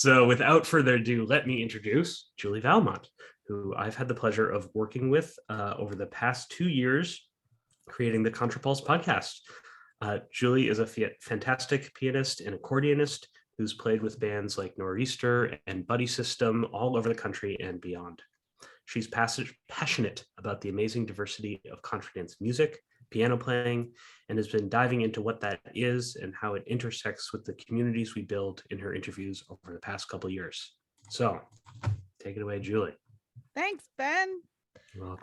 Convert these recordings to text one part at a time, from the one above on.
So without further ado, let me introduce Julie Vallimont, who I've had the pleasure of working with over the past 2 years, creating the Contra Pulse podcast. Julie is a fantastic pianist and accordionist who's played with bands like Nor'easter and Buddy System all over the country and beyond. She's passionate about the amazing diversity of contradance music, piano playing, and has been diving into what that is and how it intersects with the communities we build in her interviews over the past couple of years. So, take it away, Julie. Thanks, Ben.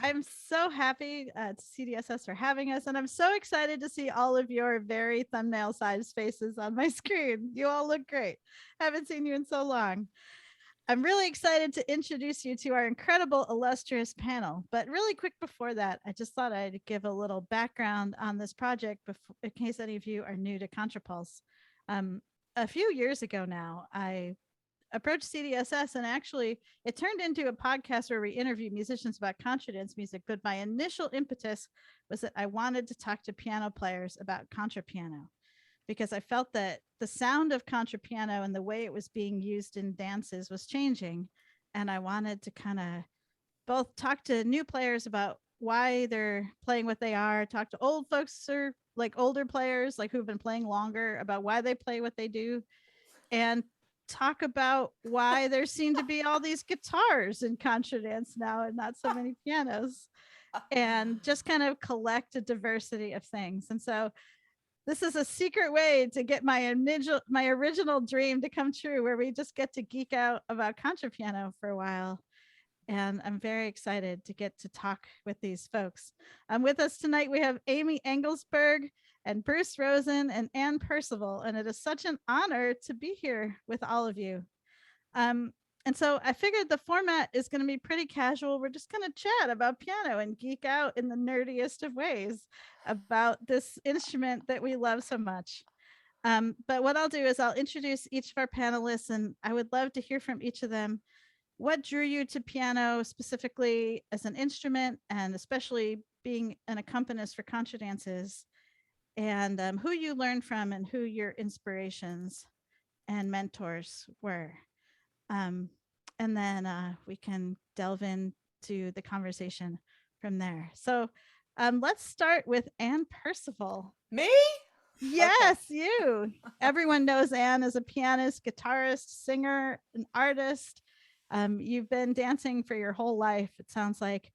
I'm so happy to CDSS for having us, and I'm so excited to see all of your very thumbnail-sized faces on my screen. You all look great. Haven't seen you in so long. I'm really excited to introduce you to our incredible, illustrious panel. But really quick before that, I just thought I'd give a little background on this project in case any of you are new to Contra Pulse. A few years ago now, I approached CDSS, and actually it turned into a podcast where we interview musicians about contradance music. But my initial impetus was that I wanted to talk to piano players about contrapiano, because I felt that the sound of contrapiano and the way it was being used in dances was changing. And I wanted to kind of both talk to new players about why they're playing what they are, talk to old folks or like older players, like who've been playing longer, about why they play what they do, and talk about why there seem to be all these guitars in contradance now and not so many pianos, and just kind of collect a diversity of things. And so this is a secret way to get my original dream to come true, where we just get to geek out about contrapiano for a while. And I'm very excited to get to talk with these folks. With us tonight, we have Amy Englesberg and Bruce Rosen and Ann Percival, and it is such an honor to be here with all of you. And so I figured the format is going to be pretty casual. We're just going to chat about piano and geek out in the nerdiest of ways about this instrument that we love so much. But what I'll do is I'll introduce each of our panelists, and I would love to hear from each of them. What drew you to piano specifically as an instrument, and especially being an accompanist for contradances, and who you learned from and who your inspirations and mentors were. And then we can delve into the conversation from there. So let's start with Ann Percival. Me? Yes, okay. You. Everyone knows Ann as a pianist, guitarist, singer, an artist. You've been dancing for your whole life, it sounds like.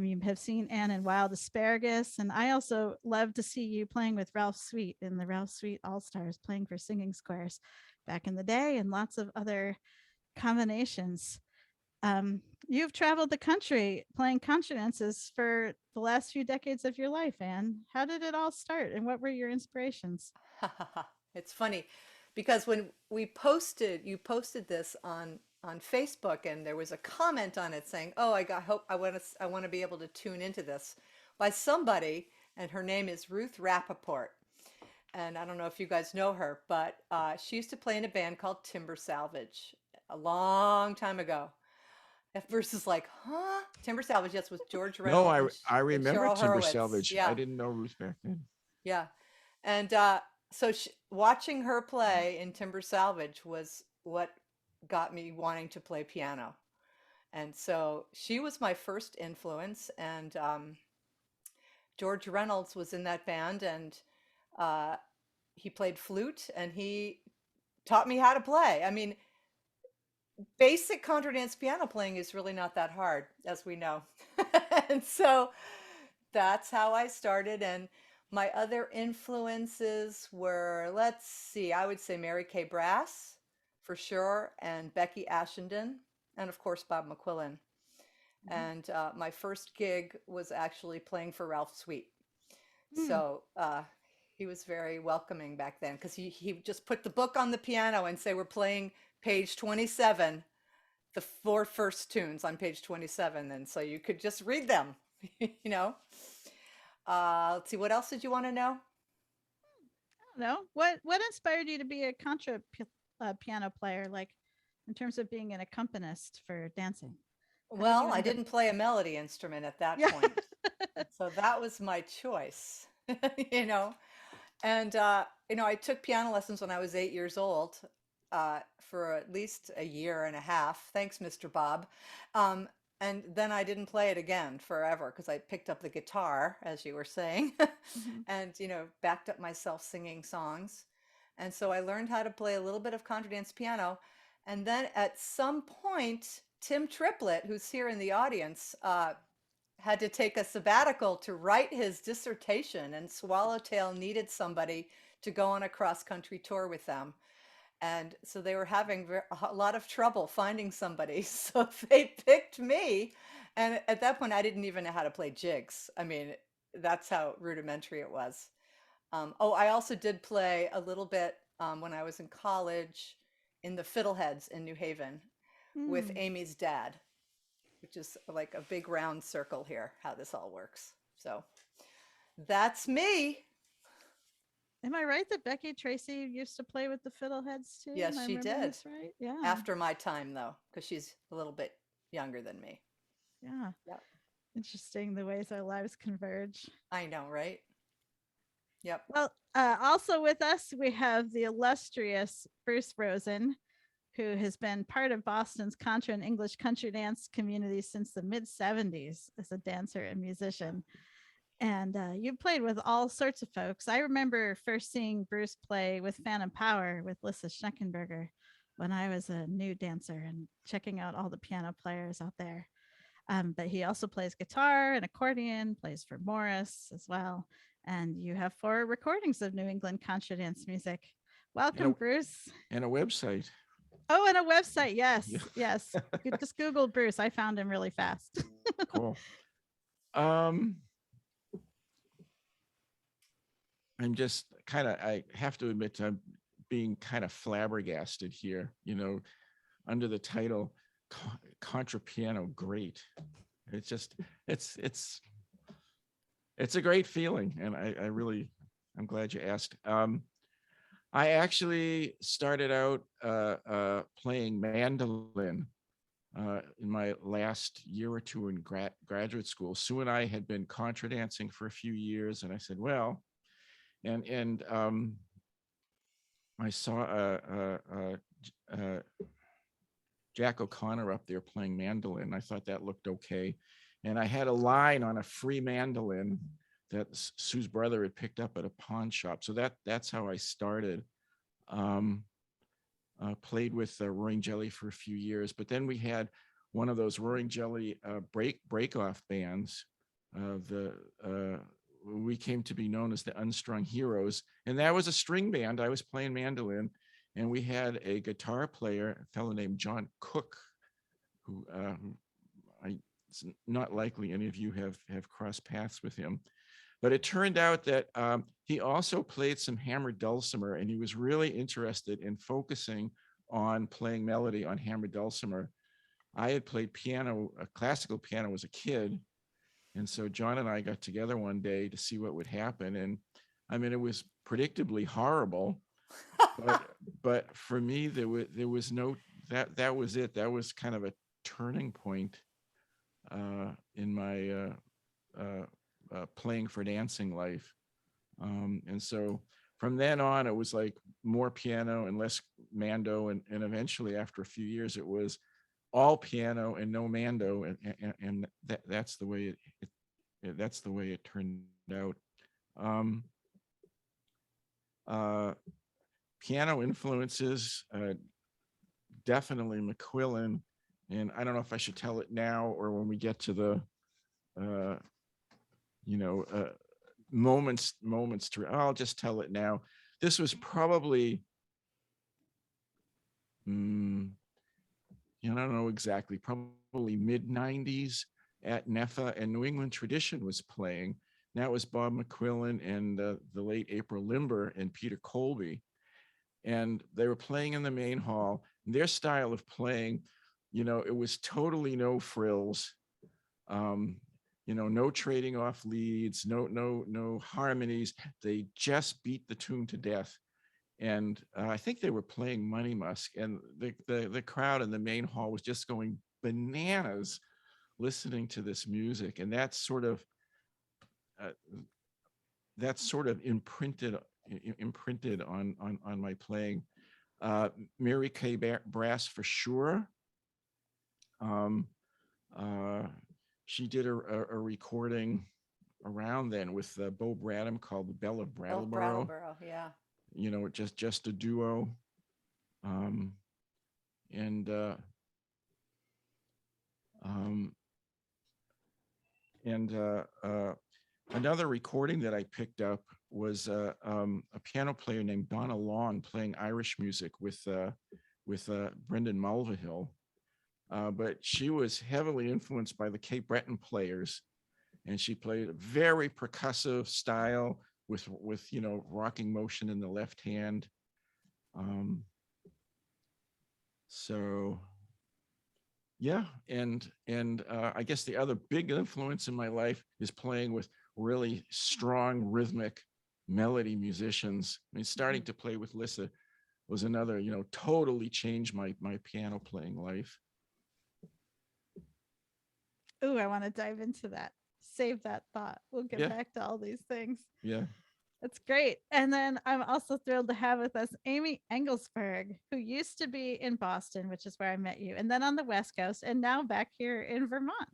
You have seen Ann in Wild Asparagus, and I also love to see you playing with Ralph Sweet in the Ralph Sweet All-Stars, playing for Singing Squares back in the day, and lots of other combinations. You've traveled the country playing contradances for the last few decades of your life, Ann. How did it all start, and what were your inspirations? It's funny because when you posted this on Facebook, and there was a comment on it saying, "Oh, I want to be able to tune into this," by somebody, and her name is Ruth Rapport. And I don't know if you guys know her, but she used to play in a band called Timber Salvage a long time ago. At first, is like, huh? Timber Salvage, yes, with George Reynolds. No, I remember Timber Salvage. Yeah. I didn't know Ruth back then. Yeah. And so watching her play in Timber Salvage was what got me wanting to play piano. And so she was my first influence. And George Reynolds was in that band, and he played flute, and he taught me how to play. I mean, basic contradance piano playing is really not that hard, as we know. And so that's how I started. And my other influences were, let's see, I would say Mary Kay Brass for sure, and Becky Ashenden, and of course Bob McQuillen. Mm-hmm. And my first gig was actually playing for Ralph Sweet. So he was very welcoming back then, because he just put the book on the piano and say, "We're playing page 27, the 4 first tunes on page 27." And so you could just read them, you know. Let's see, what else did you want to know? I don't know. What inspired you to be a contra piano player, like in terms of being an accompanist for dancing? Well, I didn't play a melody instrument at that point. So that was my choice, you know. And, you know, I took piano lessons when I was 8 years old. for at least a year and a half. Thanks, Mr. Bob. Um, and then I didn't play it again forever because I picked up the guitar, as you were saying, Mhm. and, backed up myself singing songs. And so I learned how to play a little bit of contradance piano. And then at some point, Tim Triplett, who's here in the audience, had to take a sabbatical to write his dissertation, and Swallowtail needed somebody to go on a cross-country tour with them. And so they were having a lot of trouble finding somebody. So they picked me. And at that point, I didn't even know how to play jigs. I mean, that's how rudimentary it was. I also did play a little bit when I was in college in the Fiddleheads in New Haven with Hmm. Amy's dad, which is like a big round circle here, how this all works. So that's me. Am I right that Becky Tracy used to play with the Fiddleheads too? Am Yes, I she remembering did. this right? Yeah. After my time, though, because she's a little bit younger than me. Yeah. Yep. Interesting the ways our lives converge. I know, right? Yep. Well, also with us, we have the illustrious Bruce Rosen, who has been part of Boston's Contra and English country dance community since the mid 70s as a dancer and musician. And you played with all sorts of folks. I remember first seeing Bruce play with Phantom Power with Lissa Schneckenberger when I was a new dancer and checking out all the piano players out there. But he also plays guitar and accordion, plays for Morris as well. And you have 4 recordings of New England contra dance music. Welcome, Bruce. And a website. Oh, and a website. Yes. Yeah. Yes. You just Google Bruce. I found him really fast. Cool. I'm just I have to admit, I'm being kind of flabbergasted here, under the title Contra Piano Great. It's just, it's a great feeling. And I'm glad you asked. I actually started out playing mandolin in my last year or two in graduate school. Sue and I had been contra dancing for a few years, and I said, well, and I saw Jack O'Connor up there playing mandolin. I thought that looked okay. And I had a line on a free mandolin that Sue's brother had picked up at a pawn shop. So that's how I started. Played with Roaring Jelly for a few years, but then we had one of those Roaring Jelly break-off bands. We came to be known as the Unstrung Heroes, and that was a string band. I was playing mandolin, and we had a guitar player, a fellow named John Cook, who it's not likely any of you have crossed paths with him. But it turned out that he also played some hammered dulcimer, and he was really interested in focusing on playing melody on hammered dulcimer. I had played piano, classical piano as a kid. And so John and I got together one day to see what would happen. And I mean, it was predictably horrible, but for me, there was no, that was it. That was kind of a turning point in my playing for dancing life. And so from then on, it was like more piano and less mando. And eventually after a few years, it was all piano and no mando. And that's the way that's the way it turned out. Piano influences, definitely McQuillen. And I don't know if I should tell it now or when we get to the, moments to, I'll just tell it now. This was probably, I don't know exactly, probably mid 90s at NEFA, and New England Tradition was playing. That was Bob McQuillen and the late April Limber and Peter Colby. And they were playing in the main hall. Their style of playing, it was totally no frills. No trading off leads, no harmonies. They just beat the tune to death. And I think they were playing Money Musk, and the crowd in the main hall was just going bananas listening to this music. And that's sort of imprinted on my playing. Mary Kay Brass for sure. She did a recording around then with Bo Bradham called The Belle of Brattleboro. Brattleboro, yeah. You know, just a duo. Another recording that I picked up was a piano player named Donna Long playing Irish music with Brendan Mulvihill. But she was heavily influenced by the Cape Breton players, and she played a very percussive style with rocking motion in the left hand. So yeah, and I guess the other big influence in my life is playing with really strong rhythmic melody musicians. I mean, starting to play with Lissa was another, totally changed my piano playing life. Ooh, I want to dive into that. Save that thought. We'll get back to all these things. Yeah. That's great. And then I'm also thrilled to have with us Amy Englesberg, who used to be in Boston, which is where I met you, and then on the West Coast, and now back here in Vermont.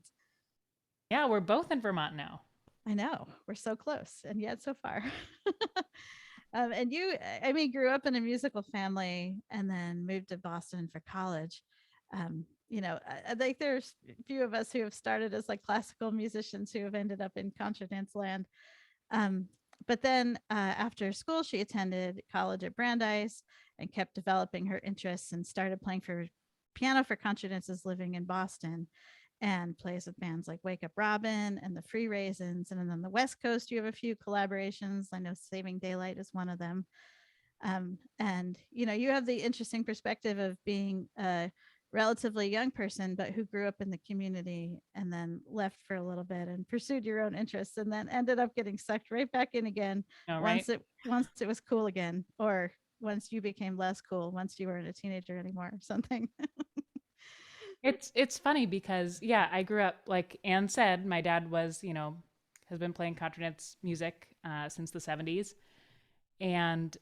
Yeah, we're both in Vermont now. I know. We're so close, and yet so far. And you, I mean, grew up in a musical family and then moved to Boston for college. I think there's a few of us who have started as like classical musicians who have ended up in contra dance land. But then after school, she attended college at Brandeis and kept developing her interests and started playing for piano for contra dances living in Boston, and plays with bands like Wake Up Robin and the Free Raisins. And then on the West Coast, you have a few collaborations. I know Saving Daylight is one of them. And, you have the interesting perspective of being a relatively young person, but who grew up in the community and then left for a little bit and pursued your own interests and then ended up getting sucked right back in again once it was cool again, or once you became less cool, once you weren't a teenager anymore or something. It's funny because, yeah, I grew up, like Ann said, my dad was, has been playing contra dance music since the 70s. And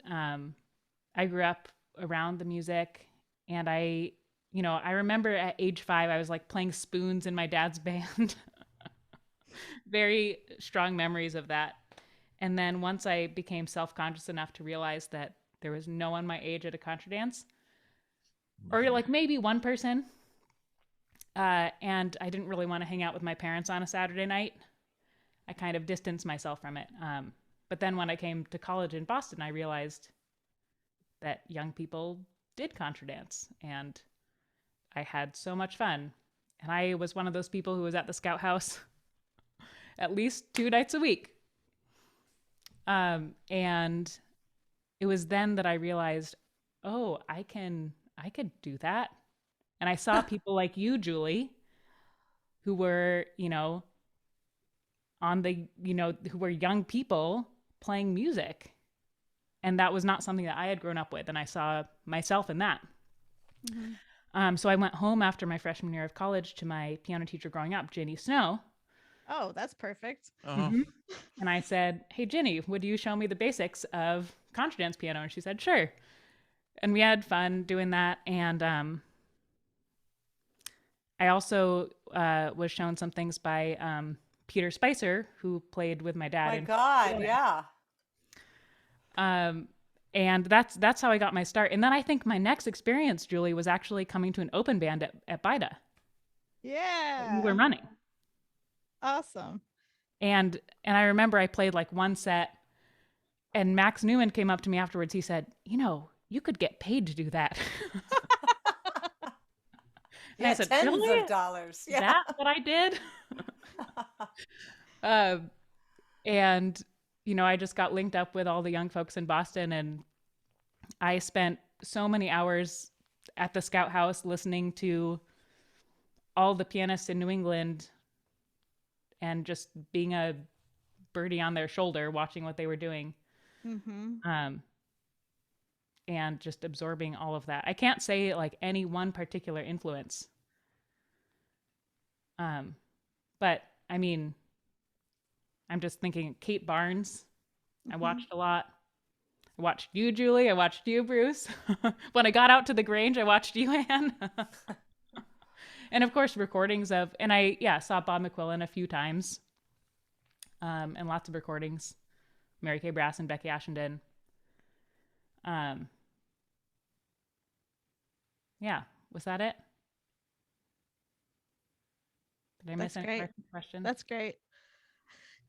I grew up around the music, and I remember at age 5, I was like playing spoons in my dad's band. Very strong memories of that. And then once I became self-conscious enough to realize that there was no one my age at a contra dance, or like maybe one person, and I didn't really want to hang out with my parents on a Saturday night, I kind of distanced myself from it. But then when I came to college in Boston, I realized that young people did contra dance, and I had so much fun. And I was one of those people who was at the Scout House at least 2 nights a week. And it was then that I realized, oh, I could do that. And I saw people like you, Julie, who were, who were young people playing music. And that was not something that I had grown up with. And I saw myself in that. Mm-hmm. So I went home after my freshman year of college to my piano teacher growing up, Ginny Snow. Oh, that's perfect. Mm-hmm. And I said, hey, Ginny, would you show me the basics of contra dance piano? And she said, sure. And we had fun doing that. And I also was shown some things by Peter Spicer, who played with my dad. My God, yeah. And that's how I got my start. And then I think my next experience, Julie, was actually coming to an open band at BIDA. Yeah. We were running. Awesome. And I remember I played like one set, and Max Newman came up to me afterwards. He said, you could get paid to do that. And I said, tens really? of dollars. Yeah. That's what I did. And, I just got linked up with all the young folks in Boston, and I spent so many hours at the Scout House listening to all the pianists in New England and just being a birdie on their shoulder, watching what they were doing. Mm-hmm. And just absorbing all of that. I can't say like any one particular influence. But I mean, I'm just thinking Kate Barnes. I watched a lot. I watched you, Julie. I watched you, Bruce. When I got out to the Grange, I watched you, Ann. And of course, recordings of, and I, saw Bob McQuillen a few times. And lots of recordings. Mary Kay Brass and Becky Ashenden. Yeah, was that it? Did I miss any questions? That's great.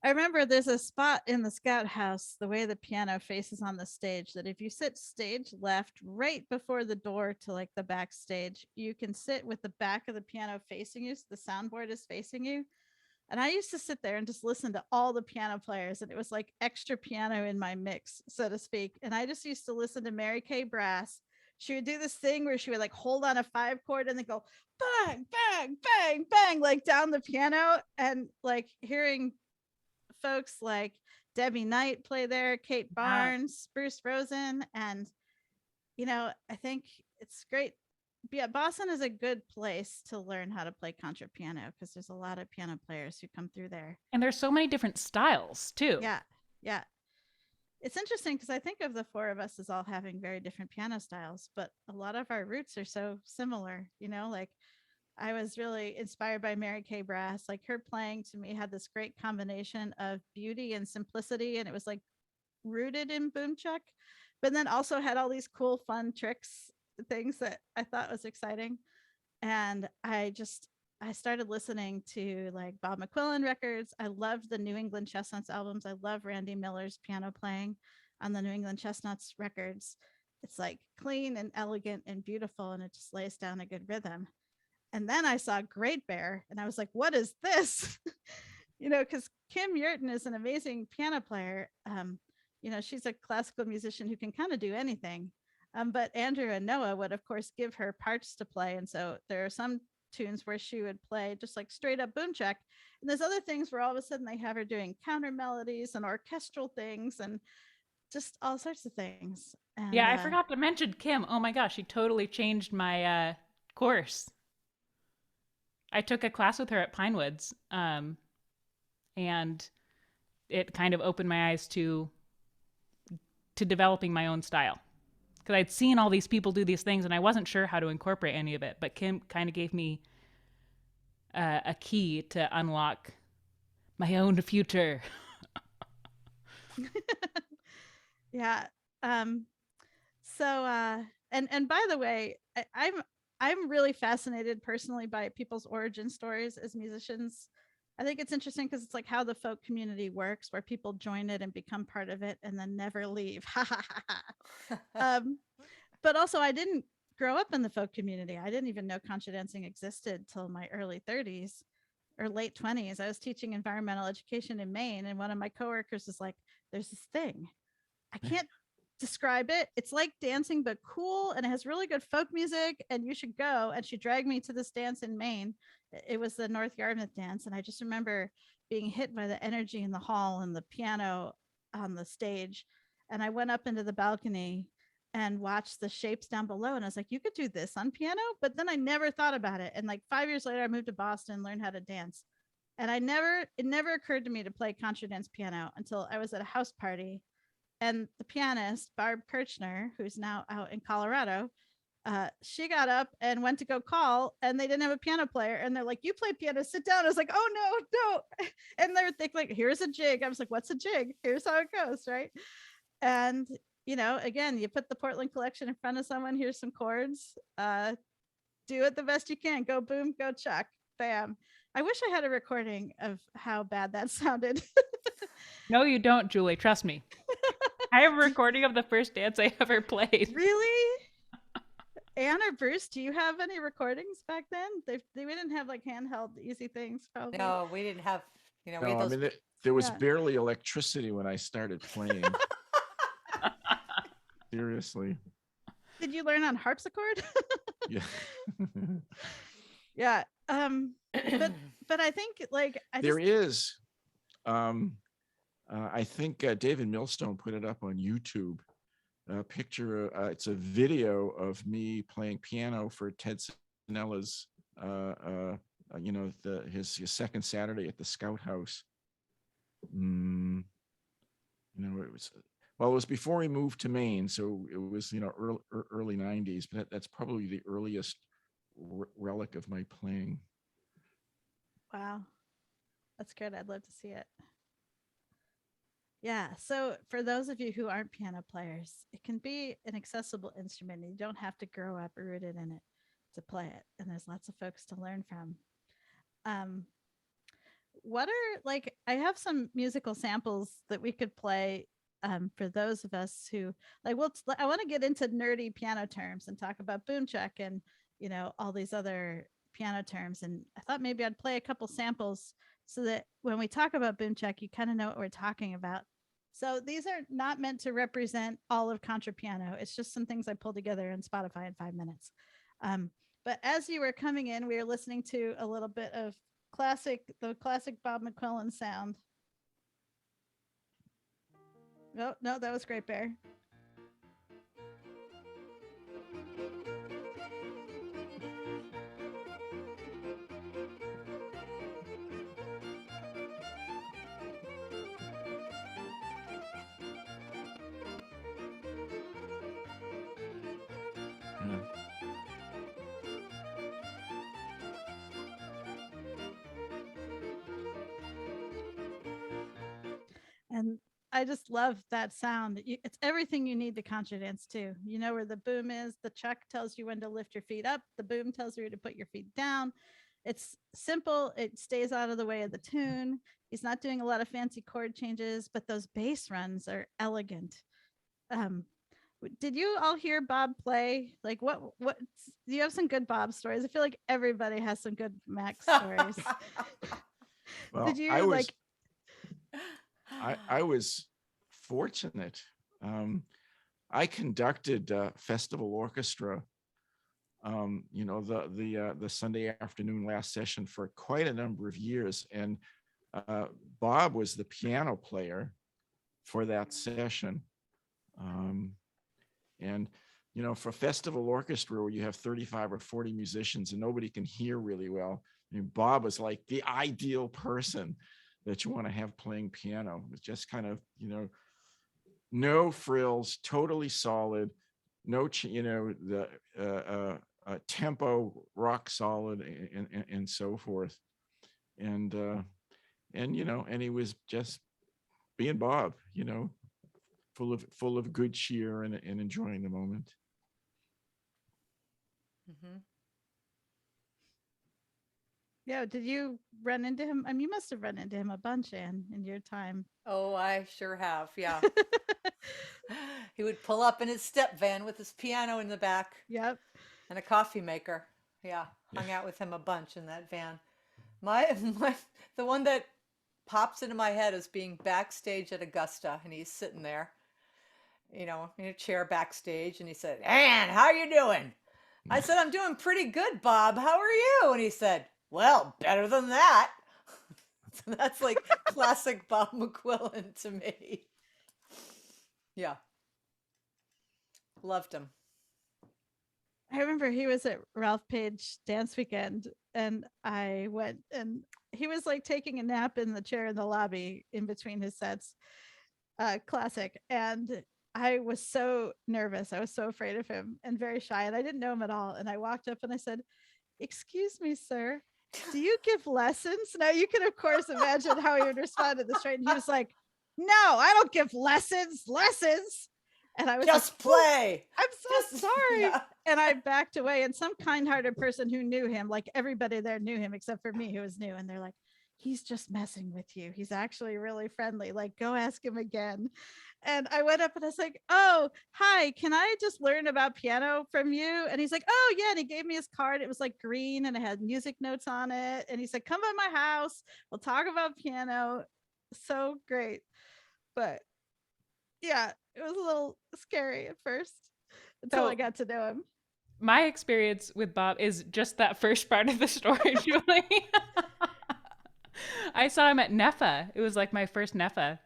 I remember there's a spot in the Scout House, the way the piano faces on the stage, that if you sit stage left right before the door to like the backstage, you can sit with the back of the piano facing you, so the soundboard is facing you. And I used to sit there and just listen to all the piano players, and it was like extra piano in my mix, so to speak. And I just used to listen to Mary Kay Brass. She would do this thing where she would like hold on a 5 chord and then go bang, bang, bang, bang, like down the piano. And like hearing folks like Debbie Knight play there, Kate Barnes, Bruce Rosen. And, I think it's great. Yeah, Boston is a good place to learn how to play contra piano because there's a lot of piano players who come through there. And there's so many different styles too. Yeah. It's interesting because I think of the 4 of us as all having very different piano styles, but a lot of our roots are so similar, like I was really inspired by Mary Kay Brass. Like her playing to me had this great combination of beauty and simplicity, and it was like rooted in boom chuck, but then also had all these cool, fun tricks, things that I thought was exciting. And I started listening to like Bob McQuillen records. I loved the New England Chestnuts albums. I love Randy Miller's piano playing on the New England Chestnuts records. It's like clean and elegant and beautiful, and it just lays down a good rhythm. And then I saw Great Bear, and I was like, what is this? Because Kim Yurton is an amazing piano player. She's a classical musician who can kind of do anything. But Andrew and Noah would, of course, give her parts to play. And so there are some tunes where she would play just like straight up boom check. And there's other things where all of a sudden they have her doing counter melodies and orchestral things and just all sorts of things. And, I forgot to mention Kim. Oh my gosh, she totally changed my course. I took a class with her at Pinewoods, and it kind of opened my eyes to developing my own style. Because I'd seen all these people do these things and I wasn't sure how to incorporate any of it. But Kim kind of gave me a key to unlock my own future. Yeah. So and by the way, I'm really fascinated personally by people's origin stories as musicians. I think it's interesting because it's like how the folk community works, where people join it and become part of it and then never leave. But also, I didn't grow up in the folk community. I didn't even know contra dancing existed till my early 30s or late 20s. I was teaching environmental education in Maine, and one of my coworkers was like, there's this thing. I can't describe it. It's like dancing, but cool, and it has really good folk music, and you should go. And she dragged me to this dance in Maine. It was the North Yarmouth dance, and I just remember being hit by the energy in the hall and the piano on the stage. And I went up into the balcony and watched the shapes down below, and I was like, you could do this on piano. But then I never thought about it. And like 5 years later, I moved to Boston, learned how to dance, and it never occurred to me to play contra dance piano until I was at a house party. And the pianist, Barb Kirchner, who's now out in Colorado, she got up and went to go call, and they didn't have a piano player. And they're like, you play piano, sit down. I was like, oh, no. And they're like, here's a jig. I was like, what's a jig? Here's how it goes, right? And, again, you put the Portland collection in front of someone, here's some chords, do it the best you can. Go boom, go chuck, bam. I wish I had a recording of how bad that sounded. No, you don't, Julie. Trust me. I have a recording of the first dance I ever played. Really? Ann or Bruce, do you have any recordings back then? We didn't have like handheld easy things, probably. No, we didn't have, we had No, I those. mean, there was barely electricity when I started playing. Seriously. Did you learn on harpsichord? Yeah. Yeah. But I think like There is. I think David Millstone put it up on YouTube. A picture. It's a video of me playing piano for Ted Sinella's. His second Saturday at the Scout House. It was Well, it was before we moved to Maine, so it was, early 90s, but that's probably the earliest relic of my playing. Wow. That's good. I'd love to see it. Yeah. So for those of you who aren't piano players, it can be an accessible instrument. You don't have to grow up rooted in it to play it. And there's lots of folks to learn from. What are I have some musical samples that we could play for those of us who I want to get into nerdy piano terms and talk about boom check and, all these other piano terms. And I thought maybe I'd play a couple samples so that when we talk about boom check, you kind of know what we're talking about. So these are not meant to represent all of Contra Piano. It's just some things I pulled together on Spotify in 5 minutes. But as you were coming in, we were listening to a little bit of the classic Bob McQuillen sound. Oh, no, that was Great Bear. And I just love that sound. It's everything you need to contra dance to. You know where the boom is. The chuck tells you when to lift your feet up. The boom tells you to put your feet down. It's simple. It stays out of the way of the tune. He's not doing a lot of fancy chord changes, but those bass runs are elegant. Did you all hear Bob play? What do you have some good Bob stories? I feel like everybody has some good Mac stories. Well, Did you I was fortunate. I conducted festival orchestra, the Sunday afternoon last session for quite a number of years. And Bob was the piano player for that session. And, for festival orchestra where you have 35 or 40 musicians and nobody can hear really well, Bob was like the ideal person that you want to have playing piano. It's just kind of, no frills, totally solid, no, the tempo rock solid and so forth. And he was just being Bob, full of good cheer and enjoying the moment. Mm-hmm. Yeah, did you run into him? You must have run into him a bunch, Ann, in your time. Oh, I sure have. Yeah. He would pull up in his step van with his piano in the back. Yep. And a coffee maker. Yeah. Hung out with him a bunch in that van. The one that pops into my head is being backstage at Augusta, and he's sitting there, in a chair backstage, and he said, "Ann, how are you doing?" I said, "I'm doing pretty good, Bob. How are you?" And he said, "Well, better than that." So that's like classic Bob McQuillen to me. Yeah. Loved him. I remember he was at Ralph Page Dance Weekend, and I went, and he was taking a nap in the chair in the lobby in between his sets. Classic. And I was so nervous. I was so afraid of him and very shy, and I didn't know him at all. And I walked up and I said, "Excuse me, sir, do you give lessons?" Now you can, of course, imagine how he would respond to this, right? And he was like, "No, I don't give lessons. And I was just play. I'm so sorry. Yeah. And I backed away, and some kind-hearted person who knew him, everybody there knew him except for me, who was new. And they're like, "He's just messing with you. He's actually really friendly. Go ask him again." And I went up and I was like, "Oh, hi, can I just learn about piano from you?" And he's like, "Oh yeah." And he gave me his card. It was green and it had music notes on it. And he said, "Come by my house. We'll talk about piano." So great. But yeah, it was a little scary at first until I got to know him. My experience with Bob is just that first part of the story, Julie. I saw him at NEFA. It was my first NEFA.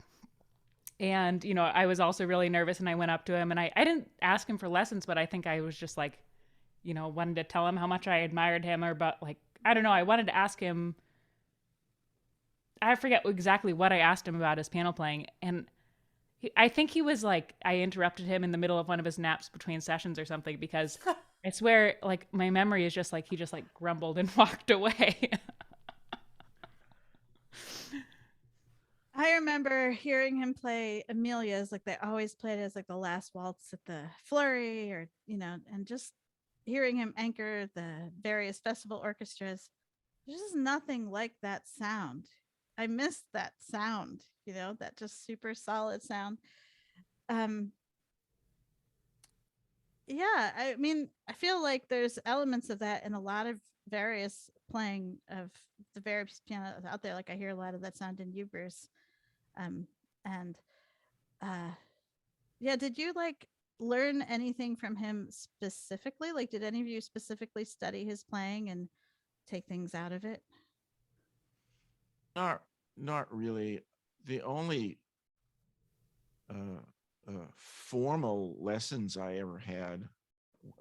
And, I was also really nervous, and I went up to him, and I didn't ask him for lessons, but I think I was just wanted to tell him how much I admired him, or about I don't know. I wanted to ask him. I forget exactly what I asked him about his piano playing. And I think he was like, I interrupted him in the middle of one of his naps between sessions or something, because I swear, like, my memory is just like he just like grumbled and walked away. I remember hearing him play Amelia's, like they always played it as like the last waltz at the Flurry, or and just hearing him anchor the various festival orchestras. There's just nothing like that sound. I miss that sound, that just super solid sound. Um yeah, I mean, I feel like there's elements of that in a lot of various playing of the various pianos out there. Like I hear a lot of that sound in you, Bruce. And uh yeah, did you like learn anything from him specifically? Like did any of you specifically study his playing and take things out of it? Not really. The only formal lessons I ever had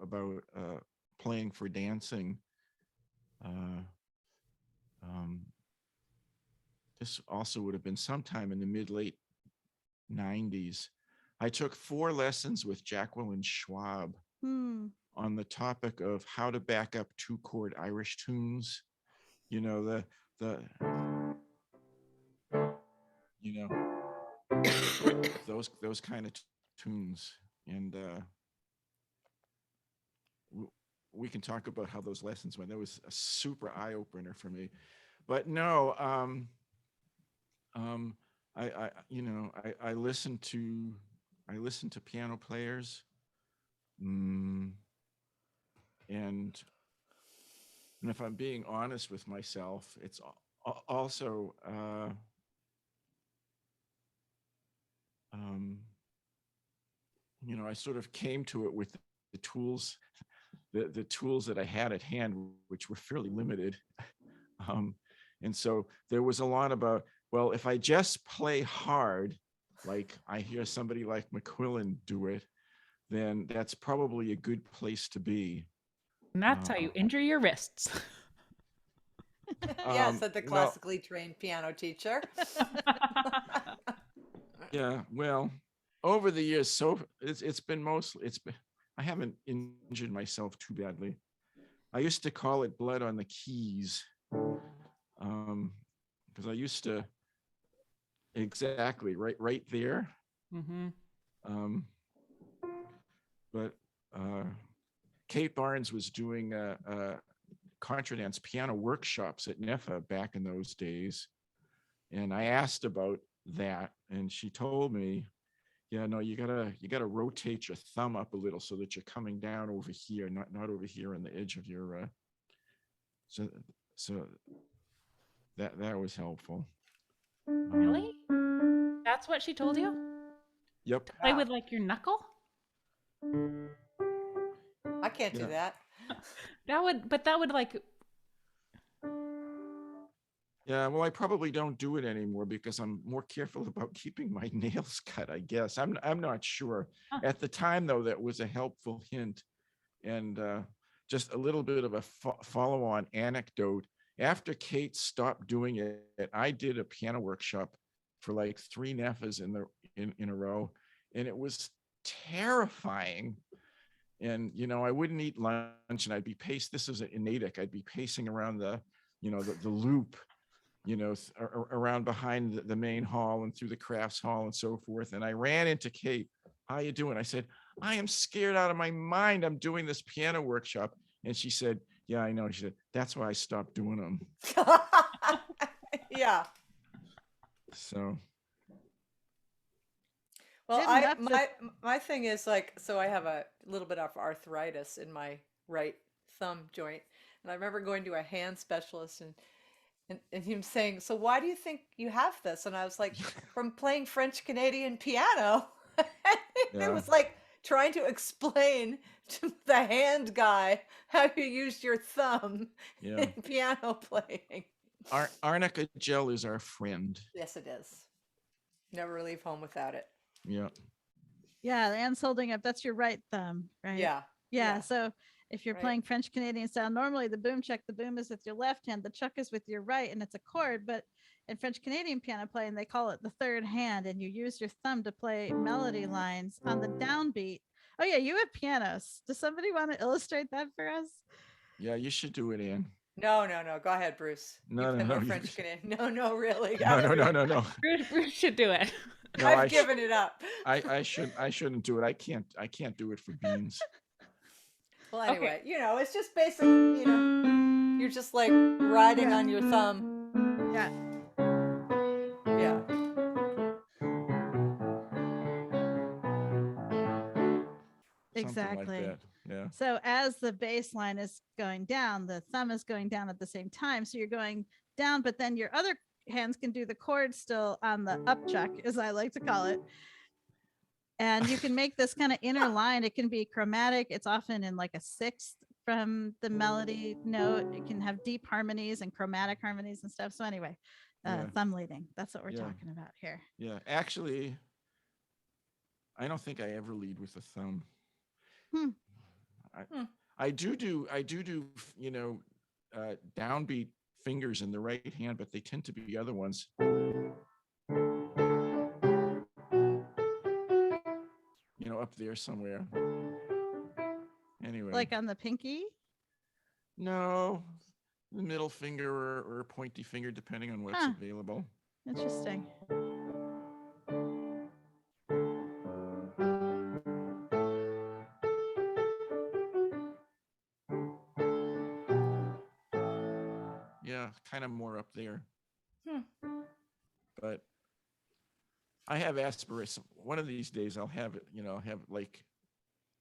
about playing for dancing, this also would have been sometime in the mid-late 90s. I took 4 lessons with Jacqueline Schwab on the topic of how to back up 2-chord Irish tunes. The those kind of tunes. And we can talk about how those lessons went. That was a super eye-opener for me. But no, I listened to piano players, and if I'm being honest with myself, it's also I sort of came to it with the tools, the tools that I had at hand, which were fairly limited. And so there was a lot about, well, if I just play hard, like I hear somebody like McQuillen do it, then that's probably a good place to be. And that's how you injure your wrists. Yeah, said the classically trained piano teacher. Yeah, well, over the years, so it's been I haven't injured myself too badly. I used to call it blood on the keys, because I used to exactly right there. Mm-hmm. But Kate Barnes was doing contra dance piano workshops at NEFA back in those days, and I asked about that, and she told me, yeah, no, you gotta rotate your thumb up a little so that you're coming down over here, not over here on the edge of your so that was helpful. Really? That's what she told you? Yep. To play with like your knuckle? I can't do that. That would like. Yeah, well, I probably don't do it anymore because I'm more careful about keeping my nails cut, I guess. I'm not sure. Huh. At the time, though, that was a helpful hint. And just a little bit of a follow-on anecdote. After Kate stopped doing it, I did a piano workshop for like 3 NEFAs in a row, and it was terrifying. And I wouldn't eat lunch, and I'd be this was in Natick, I'd be pacing around the loop, around behind the main hall and through the crafts hall and so forth. And I ran into Kate. How you doing? I said, I am scared out of my mind. I'm doing this piano workshop. And she said, yeah, I know. She said, that's why I stopped doing them. Yeah. So. Well, my thing is like, so I have a little bit of arthritis in my right thumb joint. And I remember going to a hand specialist and him saying, so why do you think you have this? And I was like, from playing French Canadian piano. It was like trying to explain to the hand guy how you use your thumb in piano playing. Arnica gel is our friend. Yes, it is. Never leave home without it. Yeah. Yeah, Anne's holding up. That's your right thumb, right? Yeah. Yeah. So if you're Right. playing French Canadian style, normally the boom is with your left hand, the chuck is with your right, and it's a chord. But in French Canadian piano playing, they call it the third hand, and you use your thumb to play melody lines on the downbeat. Oh yeah, you have pianos. Does somebody want to illustrate that for us? Yeah, you should do it, Ann. No. Go ahead, Bruce. No, You no, play no, more you- French Canadian. No, really. No, no, no, no, no. Bruce should do it. No, I've given it up. I shouldn't do it. I can't do it for beans. Well, Okay. anyway, it's just basic, you're just like riding on your thumb. Yeah. Yeah. Exactly. Something like that. Yeah. So as the bass line is going down, the thumb is going down at the same time. So you're going down, but then your other hands can do the chord still on the up chuck, as I like to call it. And you can make this kind of inner line. It can be chromatic. It's often in like a sixth from the melody note. It can have deep harmonies and chromatic harmonies and stuff. So anyway, Yeah. thumb leading. That's what we're Yeah. talking about here. Yeah. Actually, I don't think I ever lead with the thumb. Hmm. I do, downbeat fingers in the right hand, but they tend to be other ones. Up there somewhere. Anyway. Like on the pinky? No, the middle finger or pointy finger, depending on what's available. Interesting. Yeah, kind of more up there. But I have Asparagus. One of these days I'll have it, have like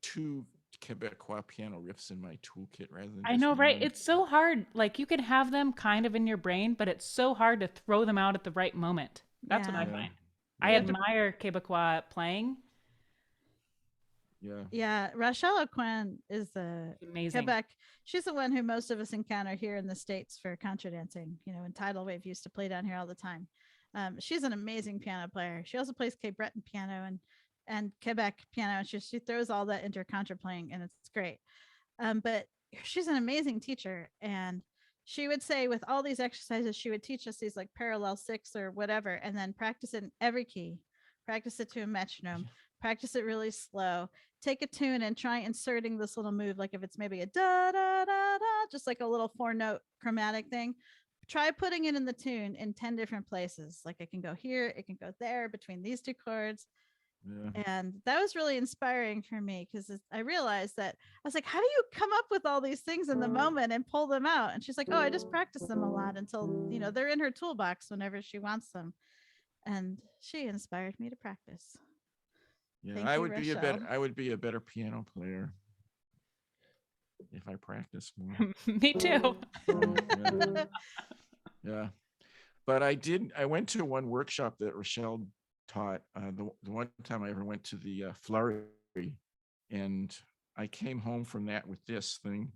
2 Quebecois piano riffs in my toolkit rather than I just know, right? one. It's so hard. Like you can have them kind of in your brain, but it's so hard to throw them out at the right moment. That's what I Yeah. find. Yeah. I admire Quebecois playing. Yeah. Yeah, Rachel O'Quinn is the Amazing. Quebec. She's the one who most of us encounter here in the States for contra dancing. And Tidal Wave used to play down here all the time. She's an amazing piano player. She also plays Cape Breton piano and Quebec piano. And she throws all that into her contra playing, and it's great. But she's an amazing teacher. And she would say with all these exercises, she would teach us these like parallel 6 or whatever, and then practice it in every key, practice it to a metronome, practice it really slow, take a tune and try inserting this little move. Like if it's maybe a da, da, da, da, just like a little 4-note chromatic thing, try putting it in the tune in 10 different places. Like it can go here, it can go there between these 2 chords. Yeah. And that was really inspiring for me because I realized that I was like, how do you come up with all these things in the moment and pull them out? And she's like, oh, I just practice them a lot until, they're in her toolbox whenever she wants them. And she inspired me to practice. Yeah, Thank I you, would be Rachel. I would be a better piano player if I practiced more. Me too. Yeah. Yeah. But I went to one workshop that Rochelle taught. The one time I ever went to the Flurry, and I came home from that with this thing.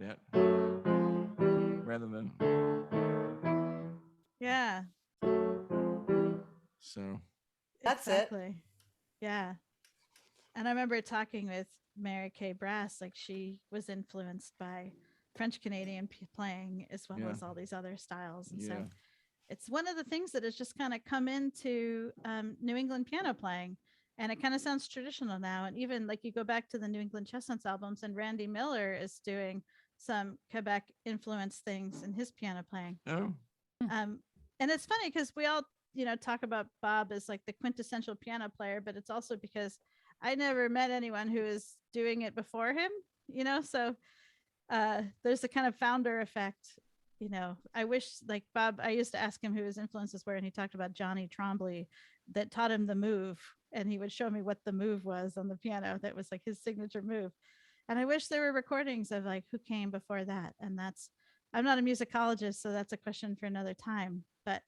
That rather than Yeah. so. That's it. Exactly. Yeah. And I remember talking with Mary Kay Brass, like she was influenced by French Canadian playing as well Yeah. as all these other styles. And Yeah. so it's one of the things that has just kind of come into New England piano playing. And it kind of sounds traditional now. And even like you go back to the New England Chestnuts albums, and Randy Miller is doing some Quebec influence things in his piano playing. Oh. And it's funny because we all, talk about Bob as like the quintessential piano player, but it's also because I never met anyone who is doing it before him, so there's a kind of founder effect. I wish like Bob, I used to ask him who his influences were, and he talked about Johnny Trombley that taught him the move, and he would show me what the move was on the piano that was like his signature move. And I wish there were recordings of like who came before that. And I'm not a musicologist, so that's a question for another time. But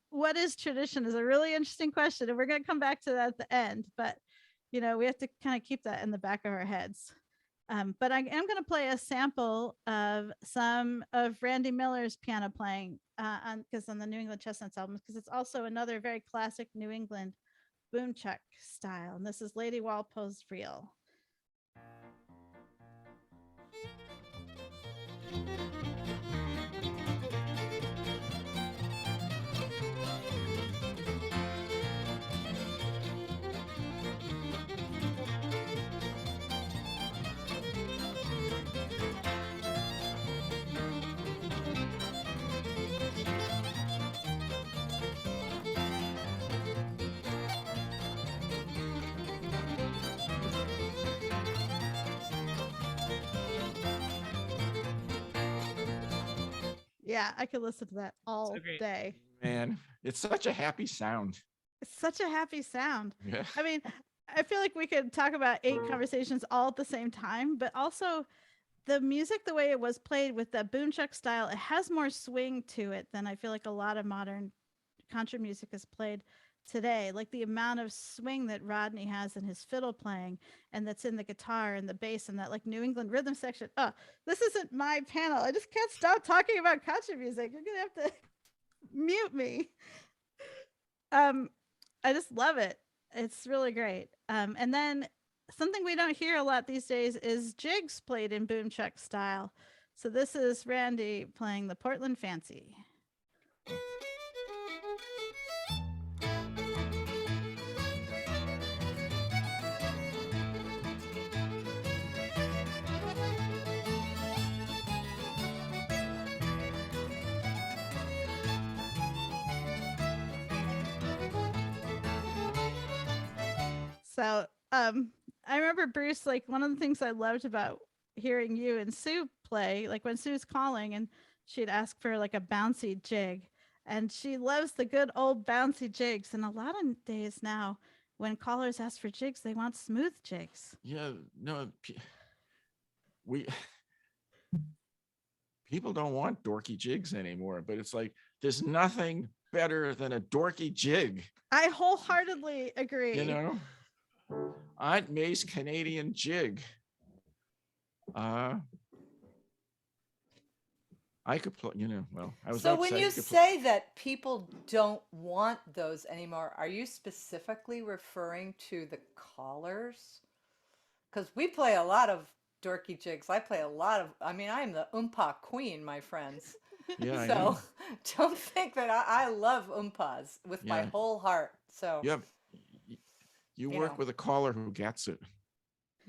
what is tradition is a really interesting question, and we're going to come back to that at the end. But we have to kind of keep that in the back of our heads. But I am going to play a sample of some of Randy Miller's piano playing on the New England Chestnuts album, because it's also another very classic New England boomchuck style. And this is Lady Walpole's Reel. Yeah, I could listen to that all day. Man, it's such a happy sound. It's such a happy sound. Yeah. I mean, I feel like we could talk about 8 conversations all at the same time, but also the music, the way it was played with that boomchuck style, it has more swing to it than I feel like a lot of modern contra music is played today. Like the amount of swing that Rodney has in his fiddle playing, and that's in the guitar and the bass and that like New England rhythm section. Oh, this isn't my panel. I just can't stop talking about contra music. You're gonna have to mute me. I just love it. It's really great. And then something we don't hear a lot these days is jigs played in boomchuck style. So this is Randy playing the Portland Fancy. So I remember Bruce, like one of the things I loved about hearing you and Sue play, like when Sue's calling and she'd ask for like a bouncy jig, and she loves the good old bouncy jigs. And a lot of days now when callers ask for jigs, they want smooth jigs. Yeah, no, people don't want dorky jigs anymore, but it's like, there's nothing better than a dorky jig. I wholeheartedly agree. You know? Aunt May's Canadian jig. I could play, well, I was. So when you say that people don't want those anymore, are you specifically referring to the callers? Because we play a lot of dorky jigs. I play a lot of, I am the queen, my friends. Yeah. So don't think that I love with my whole heart. So yeah. You work with a caller who gets it.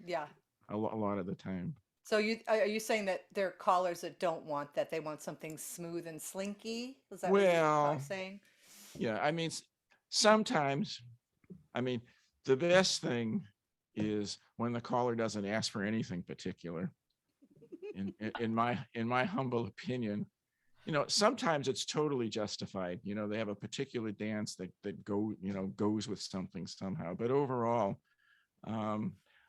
Yeah. A lot of the time. So are you saying that there are callers that don't want that? They want something smooth and slinky? Is that what you're saying? Yeah. Sometimes, the best thing is when the caller doesn't ask for anything particular. In my humble opinion, sometimes it's totally justified. They have a particular dance that goes with something somehow. But overall,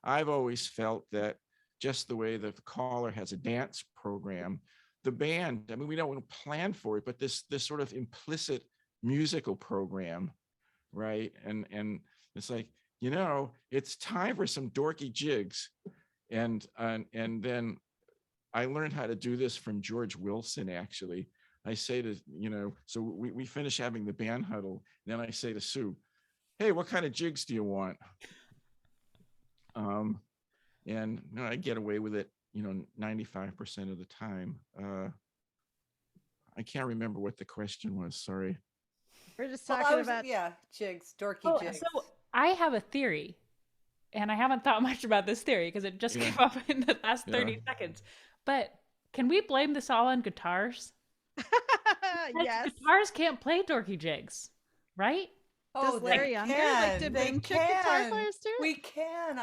I've always felt that just the way that the caller has a dance program, the band, we don't plan for it, but this sort of implicit musical program, right? And it's like, it's time for some dorky jigs. And then I learned how to do this from George Wilson, actually. I say to, so we finish having the band huddle. Then I say to Sue, hey, what kind of jigs do you want? And I get away with it, 95% of the time. I can't remember what the question was. Sorry. We're just talking about jigs, dorky jigs. So I have a theory, and I haven't thought much about this theory because it just came up in the last 30 seconds. But can we blame this all on guitars? Yes. Guitars can't play dorky jigs, right? Does Larry Younger like to boomchuck guitar players too? We can.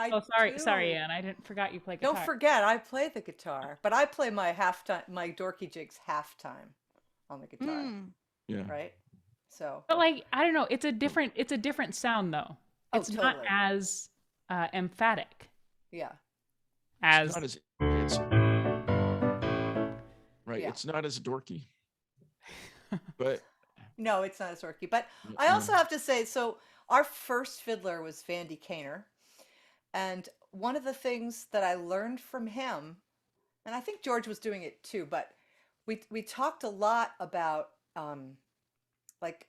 Sorry, Ann. I forgot you play guitar. Don't forget, I play the guitar, but I play my dorky jigs halftime on the guitar. Yeah. Right. So. But I don't know. It's a different sound though. It's totally. not as emphatic. Yeah. It's not as dorky. But no, it's not as dorky. But I also have to say, so our first fiddler was Vandy Kaner, And one of the things that I learned from him, and I think George was doing it too, but we talked a lot about like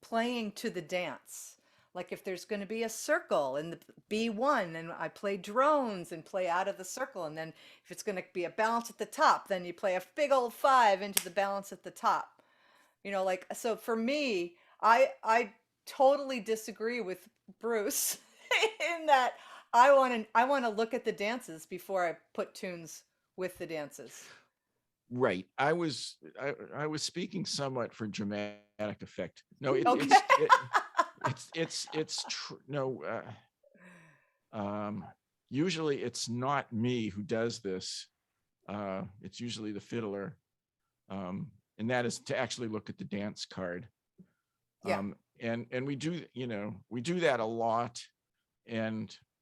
playing to the dance. Like if there's going to be a circle in the B1 and I play drones and play out of the circle. And then if it's going to be a balance at the top, then you play a big old 5 into the balance at the top. You know, like, so for me, I totally disagree with Bruce in that I want to look at the dances before I put tunes with the dances. Right. I was speaking somewhat for dramatic effect. No, Okay. it's true. No, usually it's not me who does this. It's usually the fiddler, and that is to actually look at the dance card. Yeah. And we do, we do that a lot,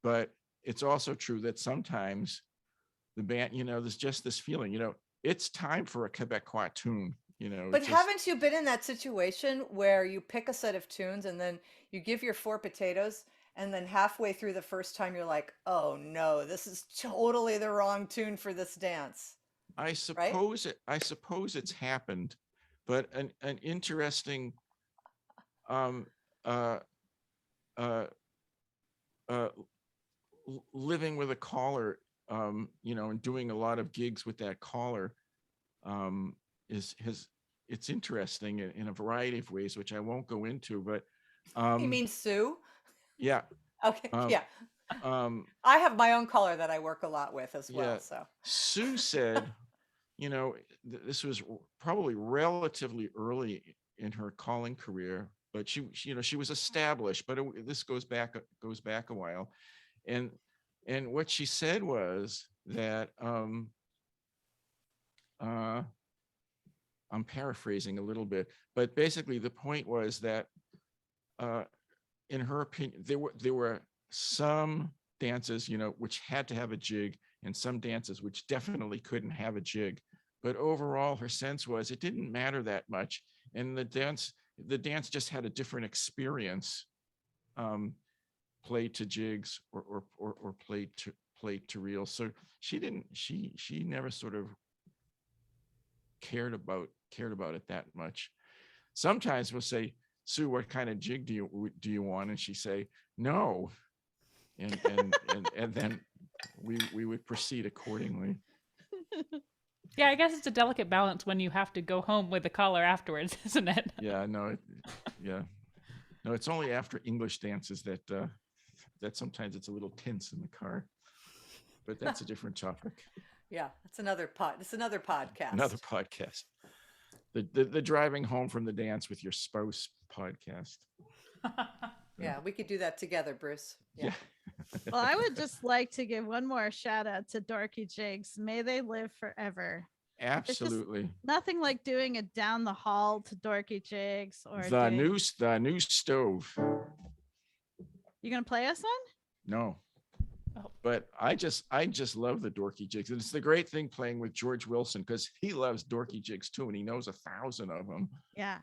but it's also true that sometimes the band, there's just this feeling, it's time for a Quebecois tune, But haven't you been in that situation where you pick a set of tunes and then you give your 4 potatoes and then halfway through the first time you're like, oh no, this is totally the wrong tune for this dance? I suppose it's happened, but an interesting living with a caller, and doing a lot of gigs with that caller, it's interesting in a variety of ways, which I won't go into, but You mean Sue? yeah. Okay. Yeah. I have my own caller that I work a lot with as well. Yeah. So Sue said, this was probably relatively early in her calling career, but she was established, but this goes back a while. And what she said was that, I'm paraphrasing a little bit, but basically the point was that, in her opinion, there were some dances, which had to have a jig, and some dances which definitely couldn't have a jig. But overall, her sense was it didn't matter that much, and the dance just had a different experience, played to jigs or played to reels. So she never sort of cared about it that much. Sometimes we'll say, Sue, what kind of jig do you want? And she say, no. And then we would proceed accordingly. Yeah, I guess it's a delicate balance when you have to go home with the caller afterwards, isn't it? Yeah, no, no, it's only after English dances that sometimes it's a little tense in the car, but that's a different topic. yeah, it's another podcast. Another podcast. The driving home from the dance with your spouse podcast. Yeah, we could do that together, Bruce. Yeah. Well, I would just like to give one more shout out to Dorky Jigs. May they live forever. Absolutely. Nothing like doing it down the hall to Dorky Jigs or The new stove. You gonna play us on? No. Oh. But I just love the Dorky Jigs. And it's the great thing playing with George Wilson, because he loves Dorky Jigs too, and he knows 1,000 of them. Yeah.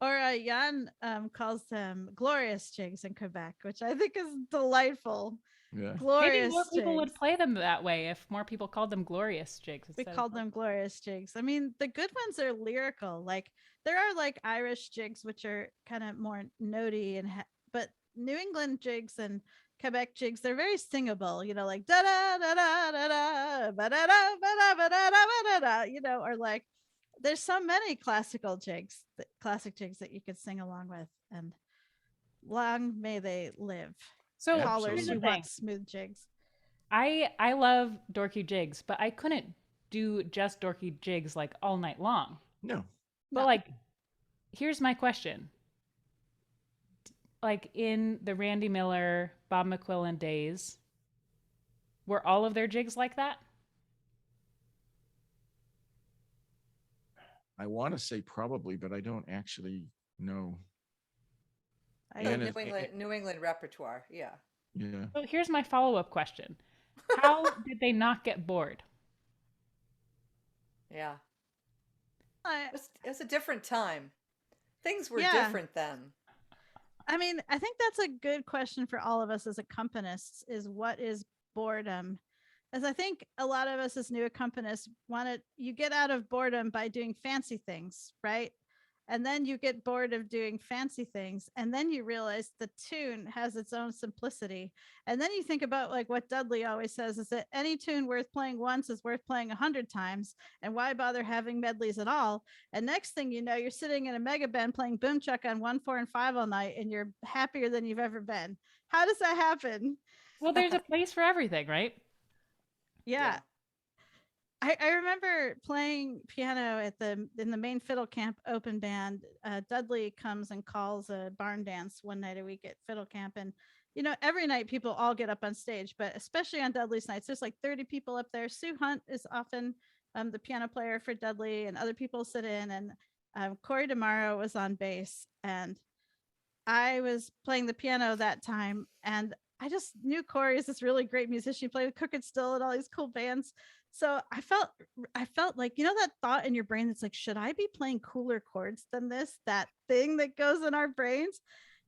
Or Jan calls them glorious jigs in Quebec, which I think is delightful. Yeah. Glorious Maybe more people would jigs. play them that way if more people called them glorious jigs. We instead called of... them glorious jigs. I mean, the good ones are lyrical. Like there are like Irish jigs, which are kind of more notey, but New England jigs and Quebec jigs, they're very singable. Like da da da da da da ba da da ba da ba da da da da. Or like there's so many classic jigs that you could sing along with, and long may they live. So Callers here's the who thing. want smooth jigs. I love Dorky Jigs, but I couldn't do just Dorky Jigs like all night long. No. But No. like, here's my question. Like in the Randy Miller, Bob McQuillen days, were all of their jigs like that? I want to say probably, but I don't actually know. New England repertoire. Yeah. Yeah. So here's my follow-up question. How did they not get bored? Yeah. It was a different time. Things were Yeah. different then. I mean, I think that's a good question for all of us as accompanists, is what is boredom? As I think a lot of us as new accompanists you get out of boredom by doing fancy things, right? And then you get bored of doing fancy things. And then you realize the tune has its own simplicity. And then you think about like what Dudley always says, is that any tune worth playing once is worth playing 100 times. And why bother having medleys at all? And next thing you know, you're sitting in a mega band playing boom chuck on 1, 4, and 5 all night, and you're happier than you've ever been. How does that happen? Well, there's a place for everything, right? Yeah. I remember playing piano in the main fiddle camp open band. Dudley comes and calls a barn dance one night a week at fiddle camp, and every night people all get up on stage, but especially on Dudley's nights, there's like 30 people up there. Sue Hunt is often the piano player for Dudley, and other people sit in, and Corey DeMaro was on bass, and I was playing the piano that time, and I just knew Corey is this really great musician. He played with Crooked Still and all these cool bands. So I felt like, that thought in your brain that's like, should I be playing cooler chords than this? That thing that goes in our brains.